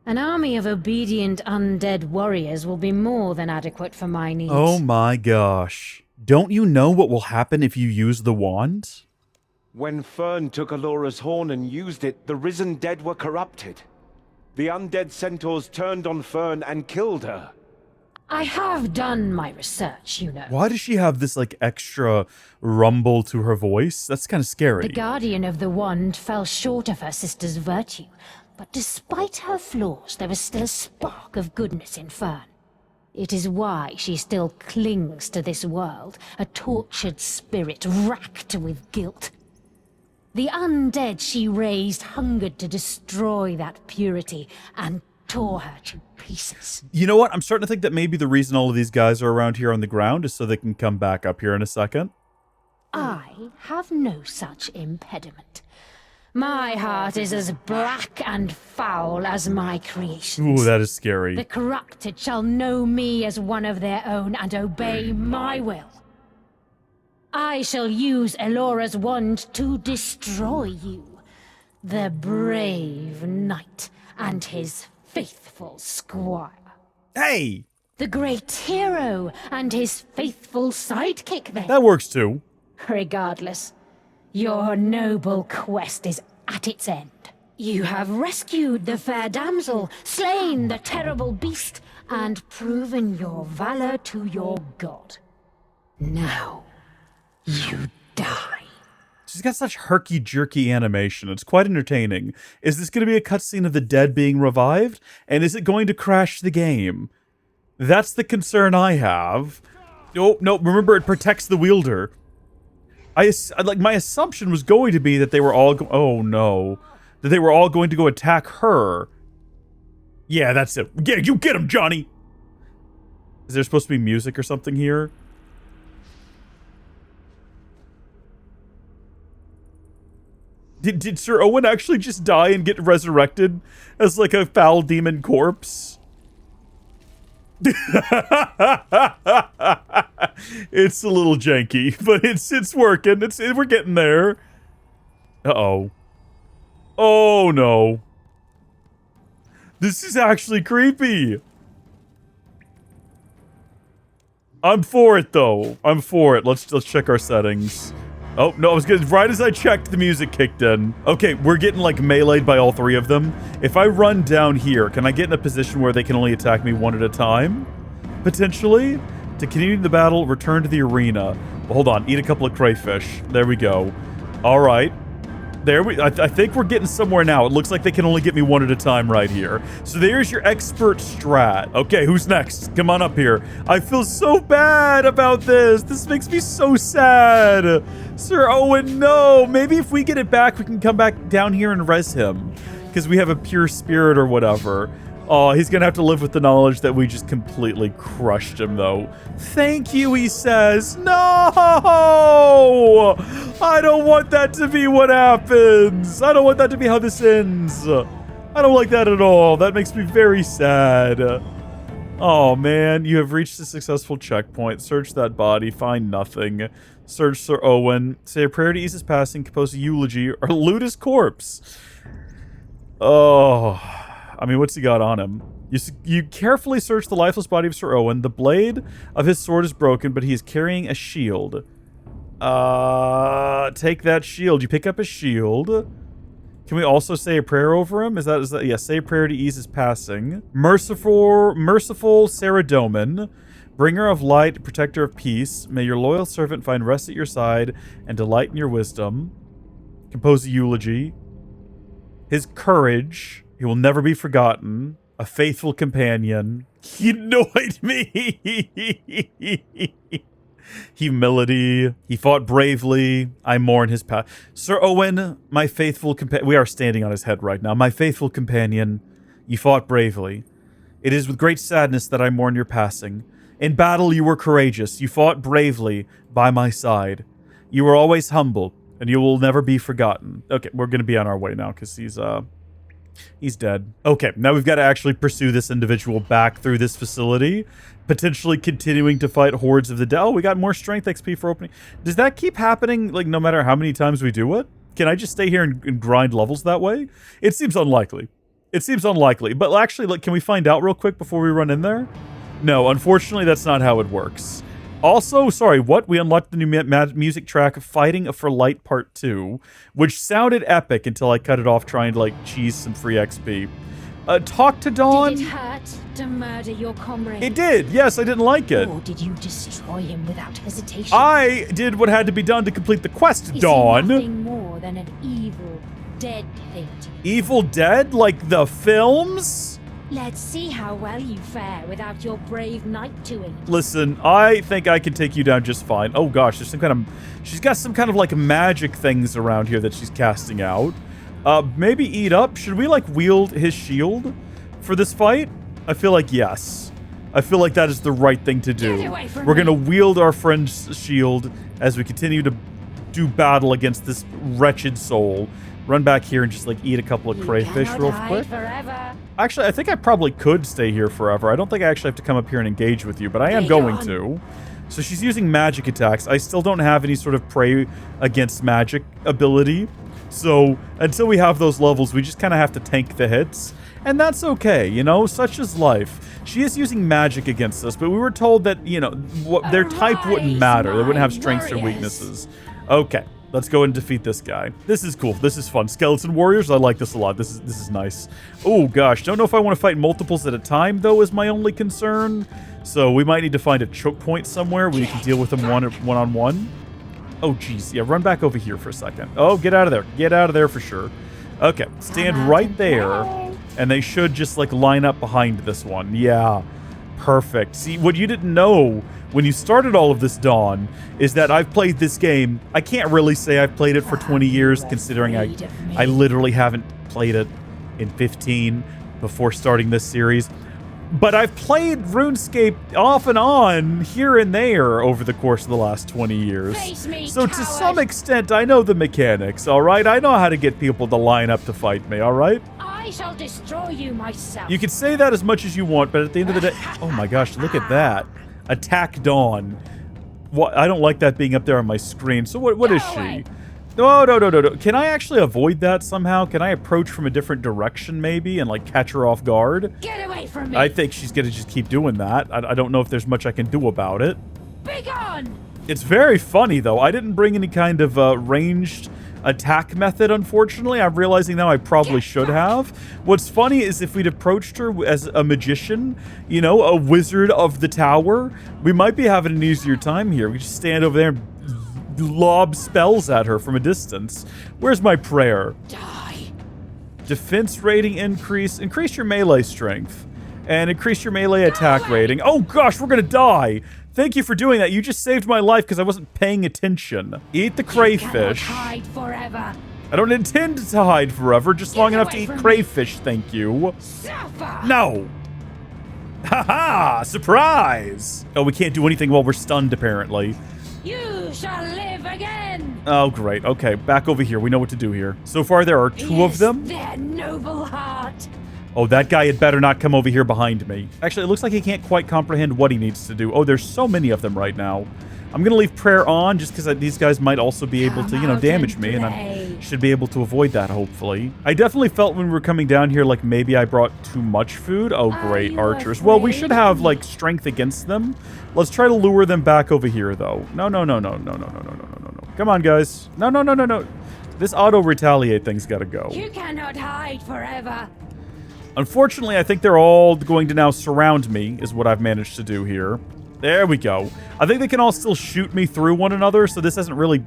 H: An army of obedient undead warriors will be more than adequate for my needs.
A: Oh my gosh. Don't you know what will happen if you use the wand?
B: When Fern took Alora's horn and used it, the risen dead were corrupted. The undead centaurs turned on Fern and killed her.
H: I have done my research, you know.
A: Why does she have this, like, extra rumble to her voice? That's kind of scary.
H: The guardian of the wand fell short of her sister's virtue. But despite her flaws, there is still a spark of goodness in Fern. It is why she still clings to this world, a tortured spirit racked with guilt. The undead she raised hungered to destroy that purity and tore her to pieces.
A: You know what? I'm starting to think that maybe the reason all of these guys are around here on the ground is so they can come back up here in a second.
H: I have no such impediment. My heart is as black and foul as my creations.
A: Ooh, that is scary.
H: The corrupted shall know me as one of their own and obey my will. I shall use Elora's wand to destroy you, the brave knight and his faithful squire.
A: Hey!
H: The great hero and his faithful sidekick then.
A: That works too.
H: Regardless, your noble quest is at its end. You have rescued the fair damsel, slain the terrible beast, and proven your valor to your god. Now, you die.
A: She's got such herky-jerky animation. It's quite entertaining. Is this going to be a cutscene of the dead being revived? And is it going to crash the game? That's the concern I have. Oh, no, remember, it protects the wielder. My assumption was going to be that they were all oh no, that they were all going to go attack her. Yeah, that's it. Yeah, you get him, Johnny. Is there supposed to be music or something here? Did Sir Owen actually just die and get resurrected as like a foul demon corpse? It's a little janky, but it's working. We're getting there. Uh-oh. Oh no. This is actually creepy. I'm for it though. I'm for it. Let's check our settings. Oh, no, I was good. Right as I checked, the music kicked in. Okay, we're getting, like, meleeed by all three of them. If I run down here, can I get in a position where they can only attack me one at a time? Potentially? To continue the battle, return to the arena. Hold on, eat a couple of crayfish. There we go. All right. I think we're getting somewhere now. It looks like they can only get me one at a time right here. So there's your expert strat. Okay, who's next? Come on up here. I feel so bad about this. This makes me so sad. Sir Owen, no. Maybe if we get it back, we can come back down here and res him. Because we have a pure spirit or whatever. Oh, he's going to have to live with the knowledge that we just completely crushed him, though. Thank you, he says. No! I don't want that to be what happens. I don't want that to be how this ends. I don't like that at all. That makes me very sad. Oh, man. You have reached a successful checkpoint. Search that body. Find nothing. Search Sir Owen. Say a prayer to ease his passing. Compose a eulogy. Or loot his corpse. Oh... I mean, what's he got on him? You carefully search the lifeless body of Sir Owen. The blade of his sword is broken, but he is carrying a shield. Take that shield. You pick up a shield. Can we also say a prayer over him? Is that yeah, say a prayer to ease his passing. Merciful Saradomin, bringer of light, protector of peace, may your loyal servant find rest at your side and delight in your wisdom. Compose a eulogy. His courage... He will never be forgotten. A faithful companion. He annoyed me. Humility. He fought bravely. I mourn his past. Sir Owen, my faithful companion. We are standing on his head right now. My faithful companion. You fought bravely. It is with great sadness that I mourn your passing. In battle, you were courageous. You fought bravely by my side. You were always humble, and you will never be forgotten. Okay, we're going to be on our way now because he's dead. Okay, now we've got to actually pursue this individual back through this facility, potentially continuing to fight hordes of the dead. Oh, we got more strength XP for opening. Does that keep happening, like, no matter how many times we do it? Can I just stay here and grind levels that way? It seems unlikely. It seems unlikely. But actually, like, can we find out real quick before we run in there? No, unfortunately, that's not how it works. Also, sorry, what? We unlocked the new music track, Fighting for Light Part 2, which sounded epic until I cut it off trying to, like, cheese some free XP. Talk to Dawn.
H: Did it hurt to murder your comrade?
A: It did. Yes, I didn't like it.
H: Or did you destroy him without hesitation?
A: I did what had to be done to complete the quest, Dawn.
H: Is he nothing more than an evil, dead thing to you?
A: Evil Dead? Like the films?
H: Let's see how well you fare without your brave knight to aid.
A: Listen, I think I can take you down just fine. Oh gosh, there's some kind of... She's got some kind of, like, magic things around here that she's casting out. Maybe eat up? Should we, like, wield his shield for this fight? I feel like yes. I feel like that is the right thing to do. We're gonna wield our friend's shield as we continue to do battle against this wretched soul. Run back here and just, like, eat a couple of crayfish real quick.
H: Forever.
A: Actually, I think I probably could stay here forever. I don't think I actually have to come up here and engage with you, but I am going to. So she's using magic attacks. I still don't have any sort of pray against magic ability. So until we have those levels, we just kind of have to tank the hits. And that's okay, you know, such is life. She is using magic against us, but we were told that, you know, their type wouldn't matter. They wouldn't have strengths or weaknesses. Okay. Let's go and defeat this guy. This is cool. This is fun. Skeleton warriors, I like this a lot. This is nice. Oh gosh, don't know if I want to fight multiples at a time though is my only concern. So we might need to find a choke point somewhere where you can deal with them one-on-one. Oh geez, yeah, run back over here for a second. Oh, get out of there. Get out of there for sure. Okay, stand right there, and they should just like line up behind this one. Yeah, perfect. See, what you didn't know when you started all of this, Dawn, is that I've played this game. I can't really say I've played it for 20 years, considering I literally haven't played it in 15 before starting this series. But I've played RuneScape off and on, here and there, over the course of the last 20 years. So to some extent, I know the mechanics, all right? I know how to get people to line up to fight me, all right?
H: I shall destroy you myself.
A: You can say that as much as you want, but at the end of the day... Oh my gosh, look at that. Attack Dawn. What? I don't like that being up there on my screen. So what is she? No. Can I actually avoid that somehow? Can I approach from a different direction maybe and like catch her off guard?
H: Get away from me.
A: I think she's gonna just keep doing that. I don't know if there's much I can do about it.
H: Be gone.
A: It's very funny though. I didn't bring any kind of ranged attack method, unfortunately. I'm realizing now I probably should have. What's funny is if we'd approached her as a magician, you know, a wizard of the tower, we might be having an easier time here. We just stand over there and lob spells at her from a distance. Where's my prayer?
H: Die.
A: Defense rating increase. Increase your melee strength. And increase your melee attack rating. Oh gosh, we're gonna die. Thank you for doing that. You just saved my life because I wasn't paying attention. Eat the crayfish.
H: Hide forever.
A: I don't intend to hide forever, just long enough to eat crayfish, thank you.
H: Suffer.
A: No. Haha, surprise. Oh, we can't do anything while we're stunned, apparently.
H: You shall live again.
A: Oh, great. Okay, back over here. We know what to do here. So far, there are two of them.
H: Their noble heart.
A: Oh, that guy had better not come over here behind me. Actually, it looks like he can't quite comprehend what he needs to do. Oh, there's so many of them right now. I'm going to leave prayer on just because these guys might also be able to, you know, damage me. And I should be able to avoid that, hopefully. I definitely felt when we were coming down here like maybe I brought too much food. Oh, great, archers. Well, we should have, like, strength against them. Let's try to lure them back over here, though. No. Come on, guys. No. This auto-retaliate thing's got to go.
H: You cannot hide forever.
A: Unfortunately, I think they're all going to now surround me, is what I've managed to do here. There we go. I think they can all still shoot me through one another, so this hasn't really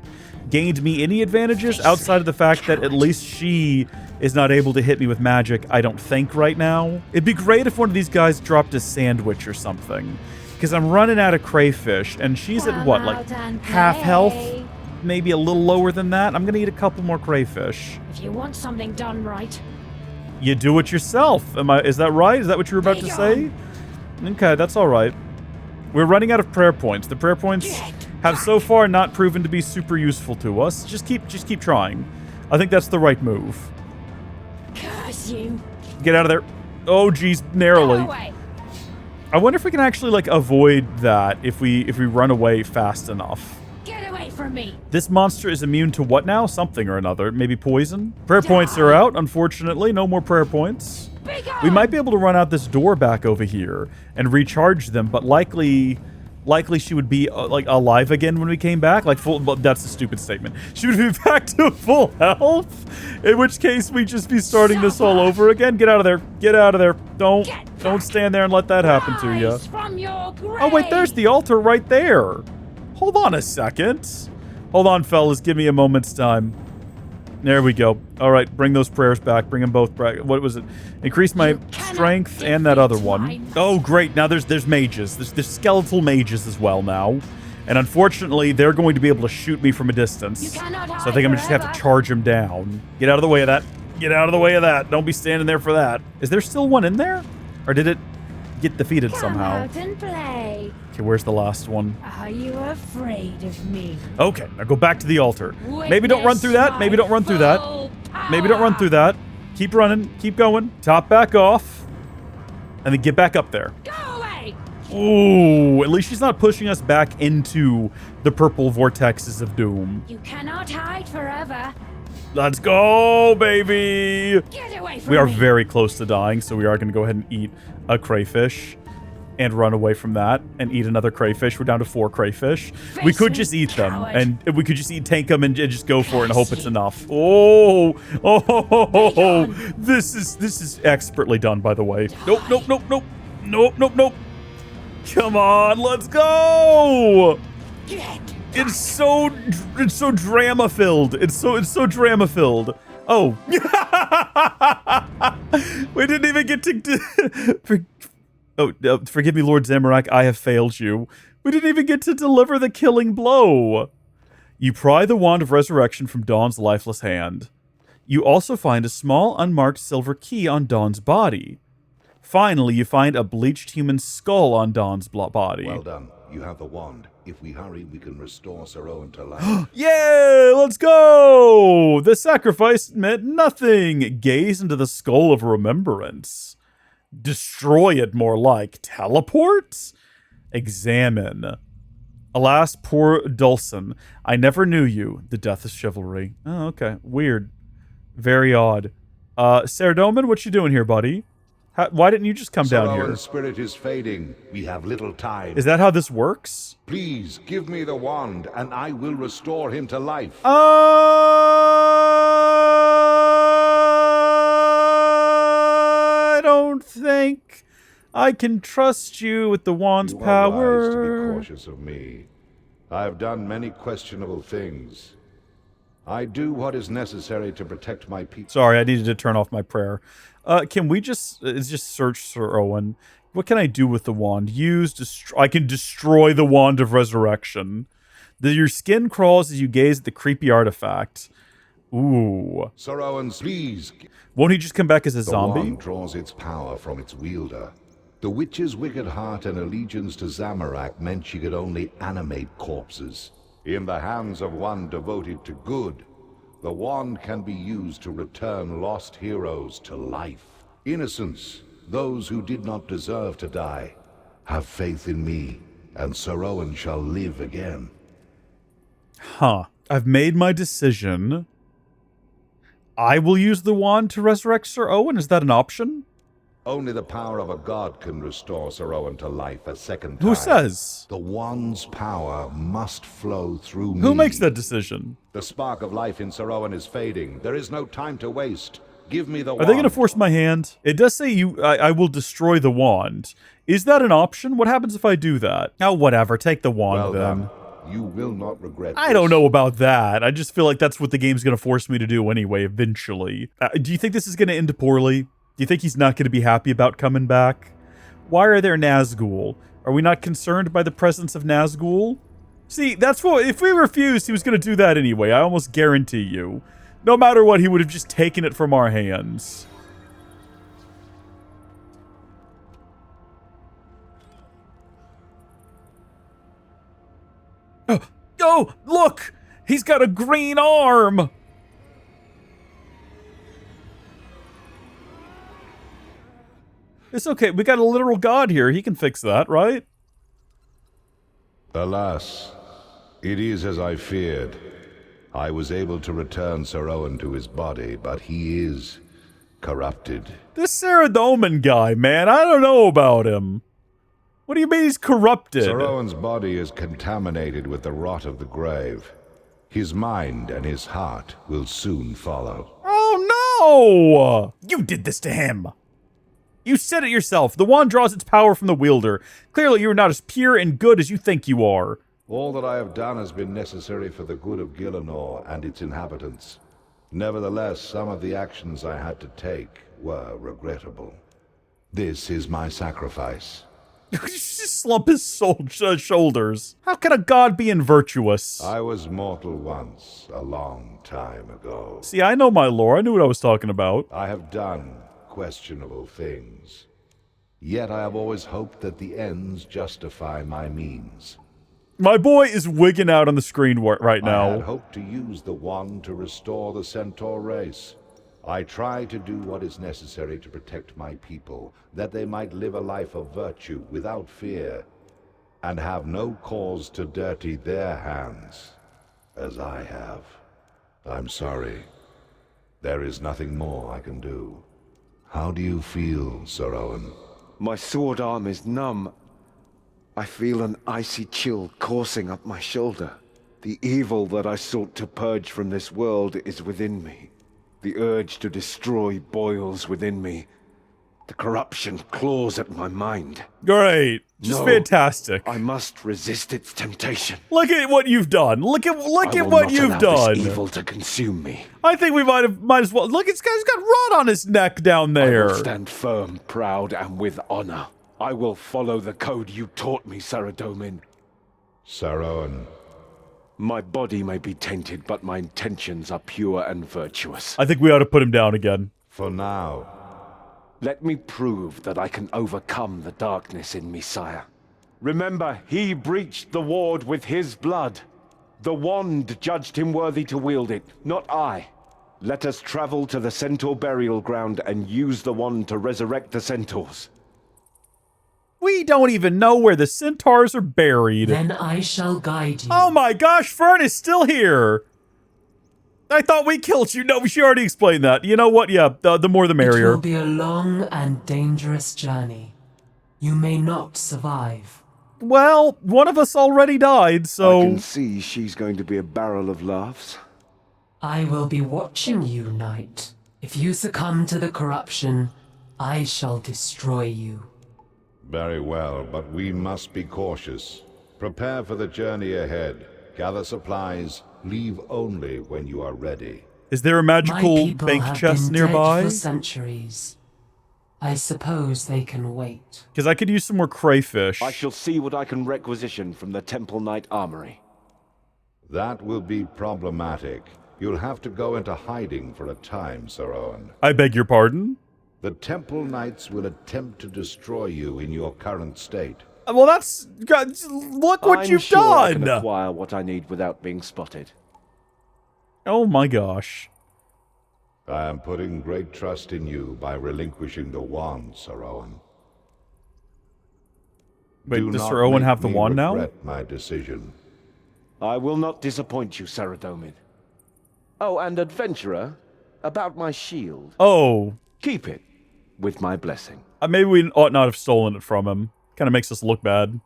A: gained me any advantages outside of the fact that at least she is not able to hit me with magic, I don't think, right now. It'd be great if one of these guys dropped a sandwich or something, because I'm running out of crayfish, and she's at what, like half health? Maybe a little lower than that? I'm going to eat a couple more crayfish.
H: If you want something done right,
A: you do it yourself. Is that right? Is that what you were about to say? Okay, that's all right. We're running out of prayer points. The prayer points have so far not proven to be super useful to us. Just keep trying. I think that's the right move.
H: Curse you.
A: Get out of there. Oh, geez, narrowly.
H: Go away.
A: I wonder if we can actually, like, avoid that if we run away fast enough.
H: Get away from me.
A: This monster is immune to what now? Something or another. Maybe poison? Prayer points are out, unfortunately. No more prayer points. We might be able to run out this door back over here and recharge them, but likely she would be like alive again when we came back. Like full. Well, that's a stupid statement. She would be back to full health. In which case we'd just be starting this all over again. Get out of there. Get out of there. Don't stand there and let that happen to you. Oh wait, there's the altar right there. Hold on a second. Hold on, fellas. Give me a moment's time. There we go. All right, bring those prayers back. Bring them both back. What was it? Increase my strength and that other one. Oh, great. Now there's mages. There's skeletal mages as well now. And unfortunately, they're going to be able to shoot me from a distance. So I think I'm going to just have to charge them down. Get out of the way of that. Get out of the way of that. Don't be standing there for that. Is there still one in there? Or did it get defeated somehow?
H: Come out and play.
A: Okay, where's the last one?
H: Are you afraid of me?
A: Okay, now go back to the altar. Maybe don't run through that. Maybe don't run through that. Maybe don't run through that. Keep running. Keep going. Top back off. And then get back up there.
H: Go away!
A: Ooh, at least she's not pushing us back into the purple vortexes of doom.
H: You cannot hide forever.
A: Let's go, baby!
H: Get away from
A: We are
H: me.
A: very close to dying, so we are going to go ahead and eat a crayfish. And run away from that and eat another crayfish. We're down to 4 crayfish. We could just eat them, and we could just tank them and just go for it and hope it's enough. Oh, this is expertly done, by the way. Nope. Come on, let's go. It's so drama filled. It's so drama filled. Oh, we didn't even get to. Oh, forgive me, Lord Zamorak, I have failed you. We didn't even get to deliver the killing blow. You pry the wand of resurrection from Dawn's lifeless hand. You also find a small, unmarked silver key on Dawn's body. Finally, you find a bleached human skull on Dawn's body.
C: Well done. You have the wand. If we hurry, we can restore Sir Owen to life.
A: Yay! Let's go! The sacrifice meant nothing. Gaze into the skull of remembrance. Destroy it, more like. Teleport? Examine. Alas, poor Dulcin. I never knew you. The death of chivalry. Oh, okay. Weird. Very odd. Saradomin, what you doing here, buddy? Why didn't you just come down here?
C: Sir Owen's spirit is fading. We have little time.
A: Is that how this works?
C: Please, give me the wand, and I will restore him to life.
A: I don't think I can trust you with the wand's
C: you
A: power.
C: Are wise to be cautious of me. I have done many questionable things. I do what is necessary to protect my people.
A: Sorry, I needed to turn off my prayer. Can we just search Sir Owen? What can I do with the wand? I can destroy the wand of resurrection. Your skin crawls as you gaze at the creepy artifact. Ooh.
C: Sir Owen, please.
A: Won't he just come back as a zombie?
C: The wand draws its power from its wielder. The witch's wicked heart and allegiance to Zamorak meant she could only animate corpses. In the hands of one devoted to good, the wand can be used to return lost heroes to life. Innocents, those who did not deserve to die, have faith in me, and Sir Owen shall live again.
A: Huh. I've made my decision. I will use the wand to resurrect Sir Owen. Is that an option?
C: Only the power of a god can restore Sir Owen to life a second time.
A: Who says?
C: The wand's power must flow through me.
A: Who makes that decision?
C: The spark of life in Sir Owen is fading. There is no time to waste. Give me the wand.
A: Are they going to force my hand? It does say I will destroy the wand. Is that an option? What happens if I do that? Oh, whatever. Take the wand then.
C: Done. You will not regret
A: I don't know about that. I just feel like that's what the game's going to force me to do anyway, eventually. Do you think this is going to end poorly? Do you think he's not going to be happy about coming back? Why are there Nazgul? Are we not concerned by the presence of Nazgul? See, that's what, if we refused, he was going to do that anyway. I almost guarantee you. No matter what, he would have just taken it from our hands. Oh, look! He's got a green arm! It's okay. We got a literal god here. He can fix that, right?
C: Alas, it is as I feared. I was able to return Sir Owen to his body, but he is corrupted.
A: This Saradomin guy, man, I don't know about him. What do you mean he's corrupted?
C: Sir Owen's body is contaminated with the rot of the grave. His mind and his heart will soon follow.
A: Oh no! You did this to him! You said it yourself. The wand draws its power from the wielder. Clearly you are not as pure and good as you think you are.
C: All that I have done has been necessary for the good of Gielinor and its inhabitants. Nevertheless, some of the actions I had to take were regrettable. This is my sacrifice.
A: Just slump his shoulders. How can a god be virtuous?
C: I was mortal once, a long time ago.
A: See, I know my lore. I knew what I was talking about.
C: I have done questionable things. Yet I have always hoped that the ends justify my means.
A: My boy is wigging out on the screen right now.
C: I had hoped to use the wand to restore the Centaur race. I try to do what is necessary to protect my people, that they might live a life of virtue without fear, and have no cause to dirty their hands, as I have. I'm sorry. There is nothing more I can do. How do you feel, Sir Owen?
B: My sword arm is numb. I feel an icy chill coursing up my shoulder. The evil that I sought to purge from this world is within me. The urge to destroy boils within me. The corruption claws at my mind.
A: Great. Just fantastic.
B: I must resist its temptation.
A: Look at what you've done. Look at what you've done.
B: This evil to consume me.
A: I think we might as well. Look, this guy's got rot on his neck down there.
B: I will stand firm, proud, and with honor. I will follow the code you taught me, Saradomin.
C: Sir Owen.
B: My body may be tainted, but my intentions are pure and virtuous.
A: I think we ought to put him down again.
C: For now.
B: Let me prove that I can overcome the darkness in me, sire. Remember, he breached the ward with his blood. The wand judged him worthy to wield it, not I. Let us travel to the Centaur burial ground and use the wand to resurrect the Centaurs.
A: We don't even know where the centaurs are buried.
I: Then I shall guide you.
A: Oh my gosh, Fern is still here. I thought we killed you. No, she already explained that. You know what? Yeah, the more the merrier.
I: It will be a long and dangerous journey. You may not survive.
A: Well, one of us already died, so...
B: I can see she's going to be a barrel of laughs.
I: I will be watching you, knight. If you succumb to the corruption, I shall destroy you.
C: Very well, but we must be cautious. Prepare for the journey ahead. Gather supplies. Leave only when you are ready.
A: Is there a
I: My
A: magical
I: people
A: bank
I: have
A: chest
I: been
A: nearby?
I: dead for centuries. I suppose they can wait.
A: Because I could use some more crayfish.
B: I shall see what I can requisition from the Temple Knight Armory.
C: That will be problematic. You'll have to go into hiding for a time, Sir Owen.
A: I beg your pardon?
C: The Temple Knights will attempt to destroy you in your current state.
A: Well, that's... God, look what
B: I'm
A: you've
B: sure I
A: done!
B: can acquire what I need without being spotted.
A: Oh my gosh.
C: I am putting great trust in you by relinquishing the wand, Sir Owen.
A: Wait,
C: Do
A: does
C: not
A: Sir Owen
C: make
A: have the
C: me
A: wand now?
C: regret my decision.
B: I will not disappoint you, Saradomin. Oh, and adventurer, about my shield.
A: Oh.
B: Keep it, with my blessing.
A: Maybe we ought not have stolen it from him. Kind of makes us look bad.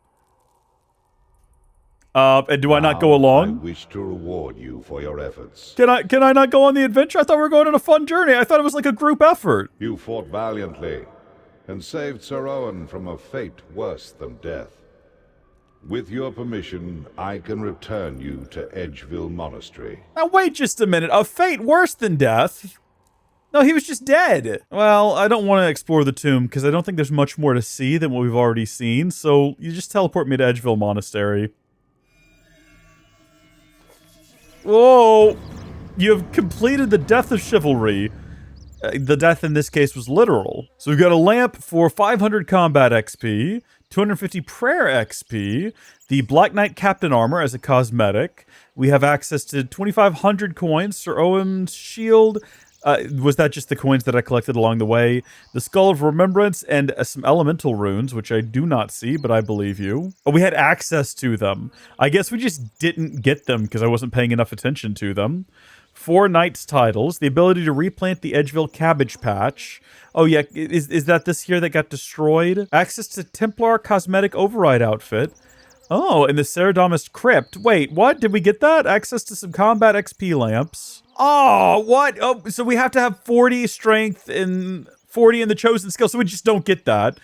A: And do I not go
C: Now,
A: along?
C: I wish to reward you for your efforts.
A: Can I not go on the adventure? I thought we were going on a fun journey. I thought it was like a group effort.
C: You fought valiantly, and saved Sir Owen from a fate worse than death. With your permission, I can return you to Edgeville Monastery.
A: Now wait just a minute. A fate worse than death? No, he was just dead. Well, I don't want to explore the tomb because I don't think there's much more to see than what we've already seen. So you just teleport me to Edgeville Monastery. Whoa! You have completed the death of chivalry. The death in this case was literal. So we've got a lamp for 500 combat XP, 250 prayer XP, the Black Knight Captain Armor as a cosmetic. We have access to 2,500 coins, Sir Owen's shield. Was that just the coins that I collected along the way? The Skull of Remembrance and some elemental runes, which I do not see, but I believe you. Oh, we had access to them. I guess we just didn't get them because I wasn't paying enough attention to them. 4 Knight's titles. The ability to replant the Edgeville Cabbage Patch. Oh yeah, is that this here that got destroyed? Access to Templar Cosmetic Override Outfit. Oh, and the Saradomist Crypt. Wait, what? Did we get that? Access to some combat XP lamps. Oh, what? Oh, so we have to have 40 strength and 40 in the chosen skill, so we just don't get that.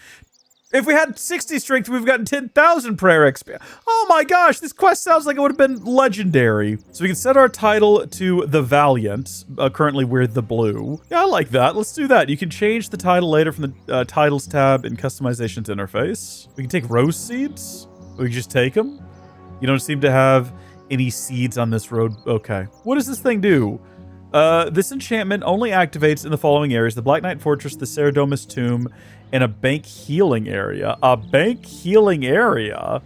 A: If we had 60 strength, we've gotten 10,000 prayer XP. Oh my gosh, this quest sounds like it would have been legendary. So we can set our title to The Valiant. Currently, we're The Blue. Yeah, I like that. Let's do that. You can change the title later from the Titles tab in Customizations interface. We can take rose seeds. We can just take them. You don't seem to have any seeds on this road. Okay. What does this thing do? This enchantment only activates in the following areas: the Black Knight Fortress, the Saradomist Tomb, and a bank healing area. A bank healing area?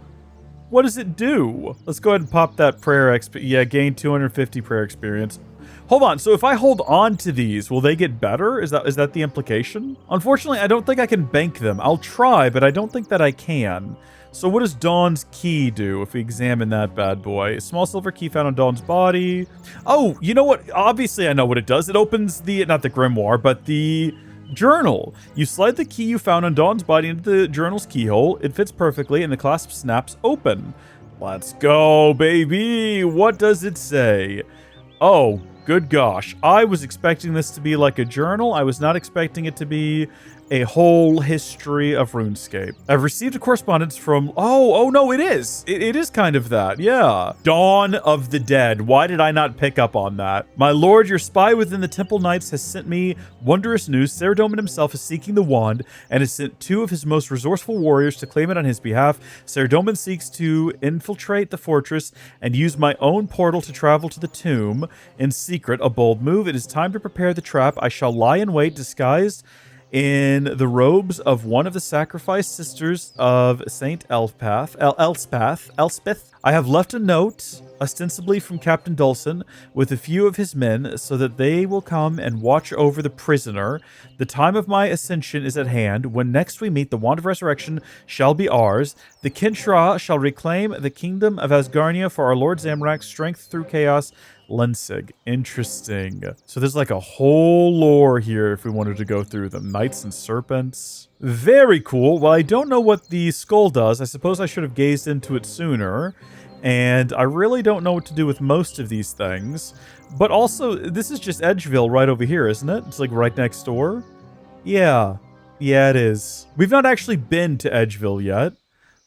A: What does it do? Let's go ahead and pop that prayer XP. Yeah, gain 250 prayer experience. Hold on, so if I hold on to these, will they get better? Is that the implication? Unfortunately, I don't think I can bank them. I'll try, but I don't think that I can. So what does Dawn's key do if we examine that bad boy? A small silver key found on Dawn's body. Oh, you know what? Obviously, I know what it does. It opens the, not the grimoire, but the journal. You slide the key you found on Dawn's body into the journal's keyhole. It fits perfectly, and the clasp snaps open. Let's go, baby. What does it say? Oh, good gosh. I was expecting this to be like a journal. I was not expecting it to be a whole history of RuneScape. I've received a correspondence from... Oh no, it is. It is kind of that, yeah. Dawn of the Dead. Why did I not pick up on that? My lord, your spy within the Temple Knights has sent me wondrous news. Saradomin himself is seeking the wand and has sent 2 of his most resourceful warriors to claim it on his behalf. Saradomin seeks to infiltrate the fortress and use my own portal to travel to the tomb in secret. A bold move. It is time to prepare the trap. I shall lie in wait, disguised in the robes of one of the sacrificed sisters of Saint Elspeth. I have left a note, ostensibly from Captain Dulcin, with a few of his men, so that they will come and watch over the prisoner. The time of my ascension is at hand. When next we meet, the wand of resurrection shall be ours. The Kinshra shall reclaim the kingdom of Asgarnia for our Lord Zamrak's strength through chaos. Lensig. Interesting. So there's like a whole lore here if we wanted to go through them. Knights and serpents. Very cool. Well, I don't know what the skull does. I suppose I should have gazed into it sooner. And I really don't know what to do with most of these things. But also, this is just Edgeville right over here, isn't it? It's like right next door. Yeah. Yeah, it is. We've not actually been to Edgeville yet.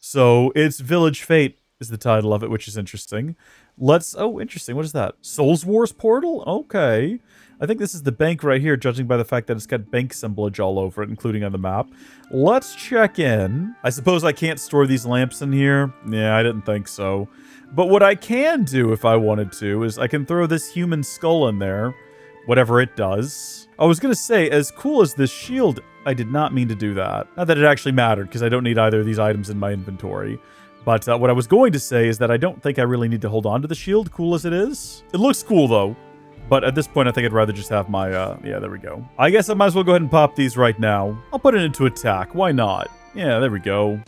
A: So it's Village Fate is the title of it, which is interesting. Oh, interesting. What is that? Souls Wars portal? Okay. I think this is the bank right here, judging by the fact that it's got bank symbolage all over it, including on the map. Let's check in. I suppose I can't store these lamps in here. Yeah, I didn't think so. But what I can do if I wanted to is I can throw this human skull in there, whatever it does. I was going to say, as cool as this shield, I did not mean to do that. Not that it actually mattered, because I don't need either of these items in my inventory. But what I was going to say is that I don't think I really need to hold on to the shield, cool as it is. It looks cool, though. But at this point, I think I'd rather just have my, yeah, there we go. I guess I might as well go ahead and pop these right now. I'll put it into attack. Why not? Yeah, there we go.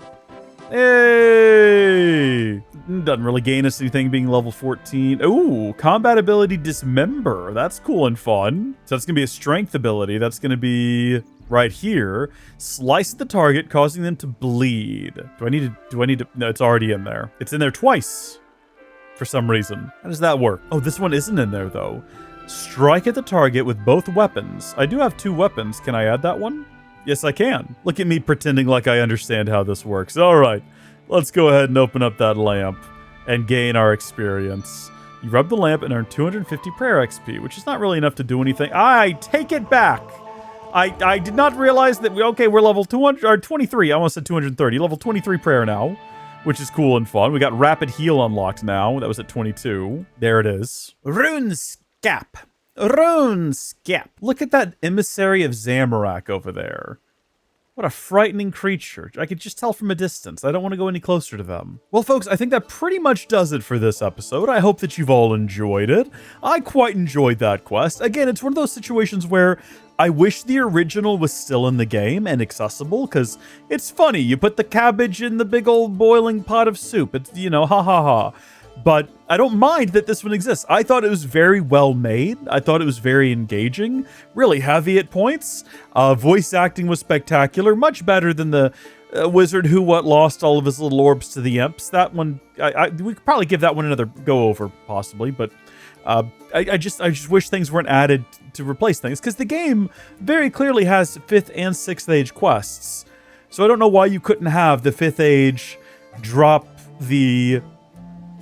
A: Hey! Doesn't really gain us anything being level 14. Ooh, combat ability Dismember. That's cool and fun. So that's going to be a strength ability. That's going to be right here. Slice the target, causing them to bleed. Do I need to? No, it's already in there. It's in there twice for some reason. How does that work? Oh, this one isn't in there, though. Strike at the target with both weapons. I do have 2 weapons. Can I add that one? Yes, I can. Look at me pretending like I understand how this works. All right, let's go ahead and open up that lamp and gain our experience. You rub the lamp and earn 250 prayer XP, which is not really enough to do anything. I take it back. I did not realize that we're level 200 or 23. I almost said 230. Level 23 prayer now, which is cool and fun. We got rapid heal unlocked now. That was at 22. There it is. RuneScape. RuneScape. Look at that emissary of Zamorak over there. What a frightening creature. I could just tell from a distance. I don't want to go any closer to them. Well, folks, I think that pretty much does it for this episode. I hope that you've all enjoyed it. I quite enjoyed that quest. Again, it's one of those situations where I wish the original was still in the game and accessible, because it's funny. You put the cabbage in the big old boiling pot of soup. It's, you know, ha ha ha. But I don't mind that this one exists. I thought it was very well made. I thought it was very engaging, really heavy at points. Voice acting was spectacular, much better than the wizard who lost all of his little orbs to the imps. That one, we could probably give that one another go over, possibly. But I just wish things weren't added to replace things, because the game very clearly has 5th and 6th age quests. So I don't know why you couldn't have the 5th age drop the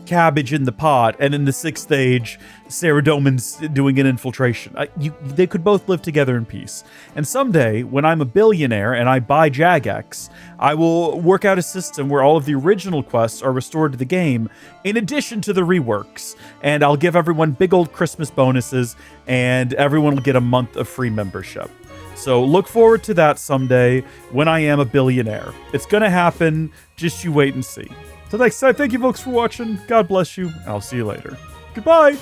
A: cabbage in the pot, and in the 6th age, Saradomin's doing an infiltration. They could both live together in peace. And someday, when I'm a billionaire and I buy Jagex, I will work out a system where all of the original quests are restored to the game, in addition to the reworks. And I'll give everyone big old Christmas bonuses, and everyone will get a month of free membership. So look forward to that someday when I am a billionaire. It's gonna happen, just you wait and see. So thank you folks for watching, God bless you, and I'll see you later. Goodbye!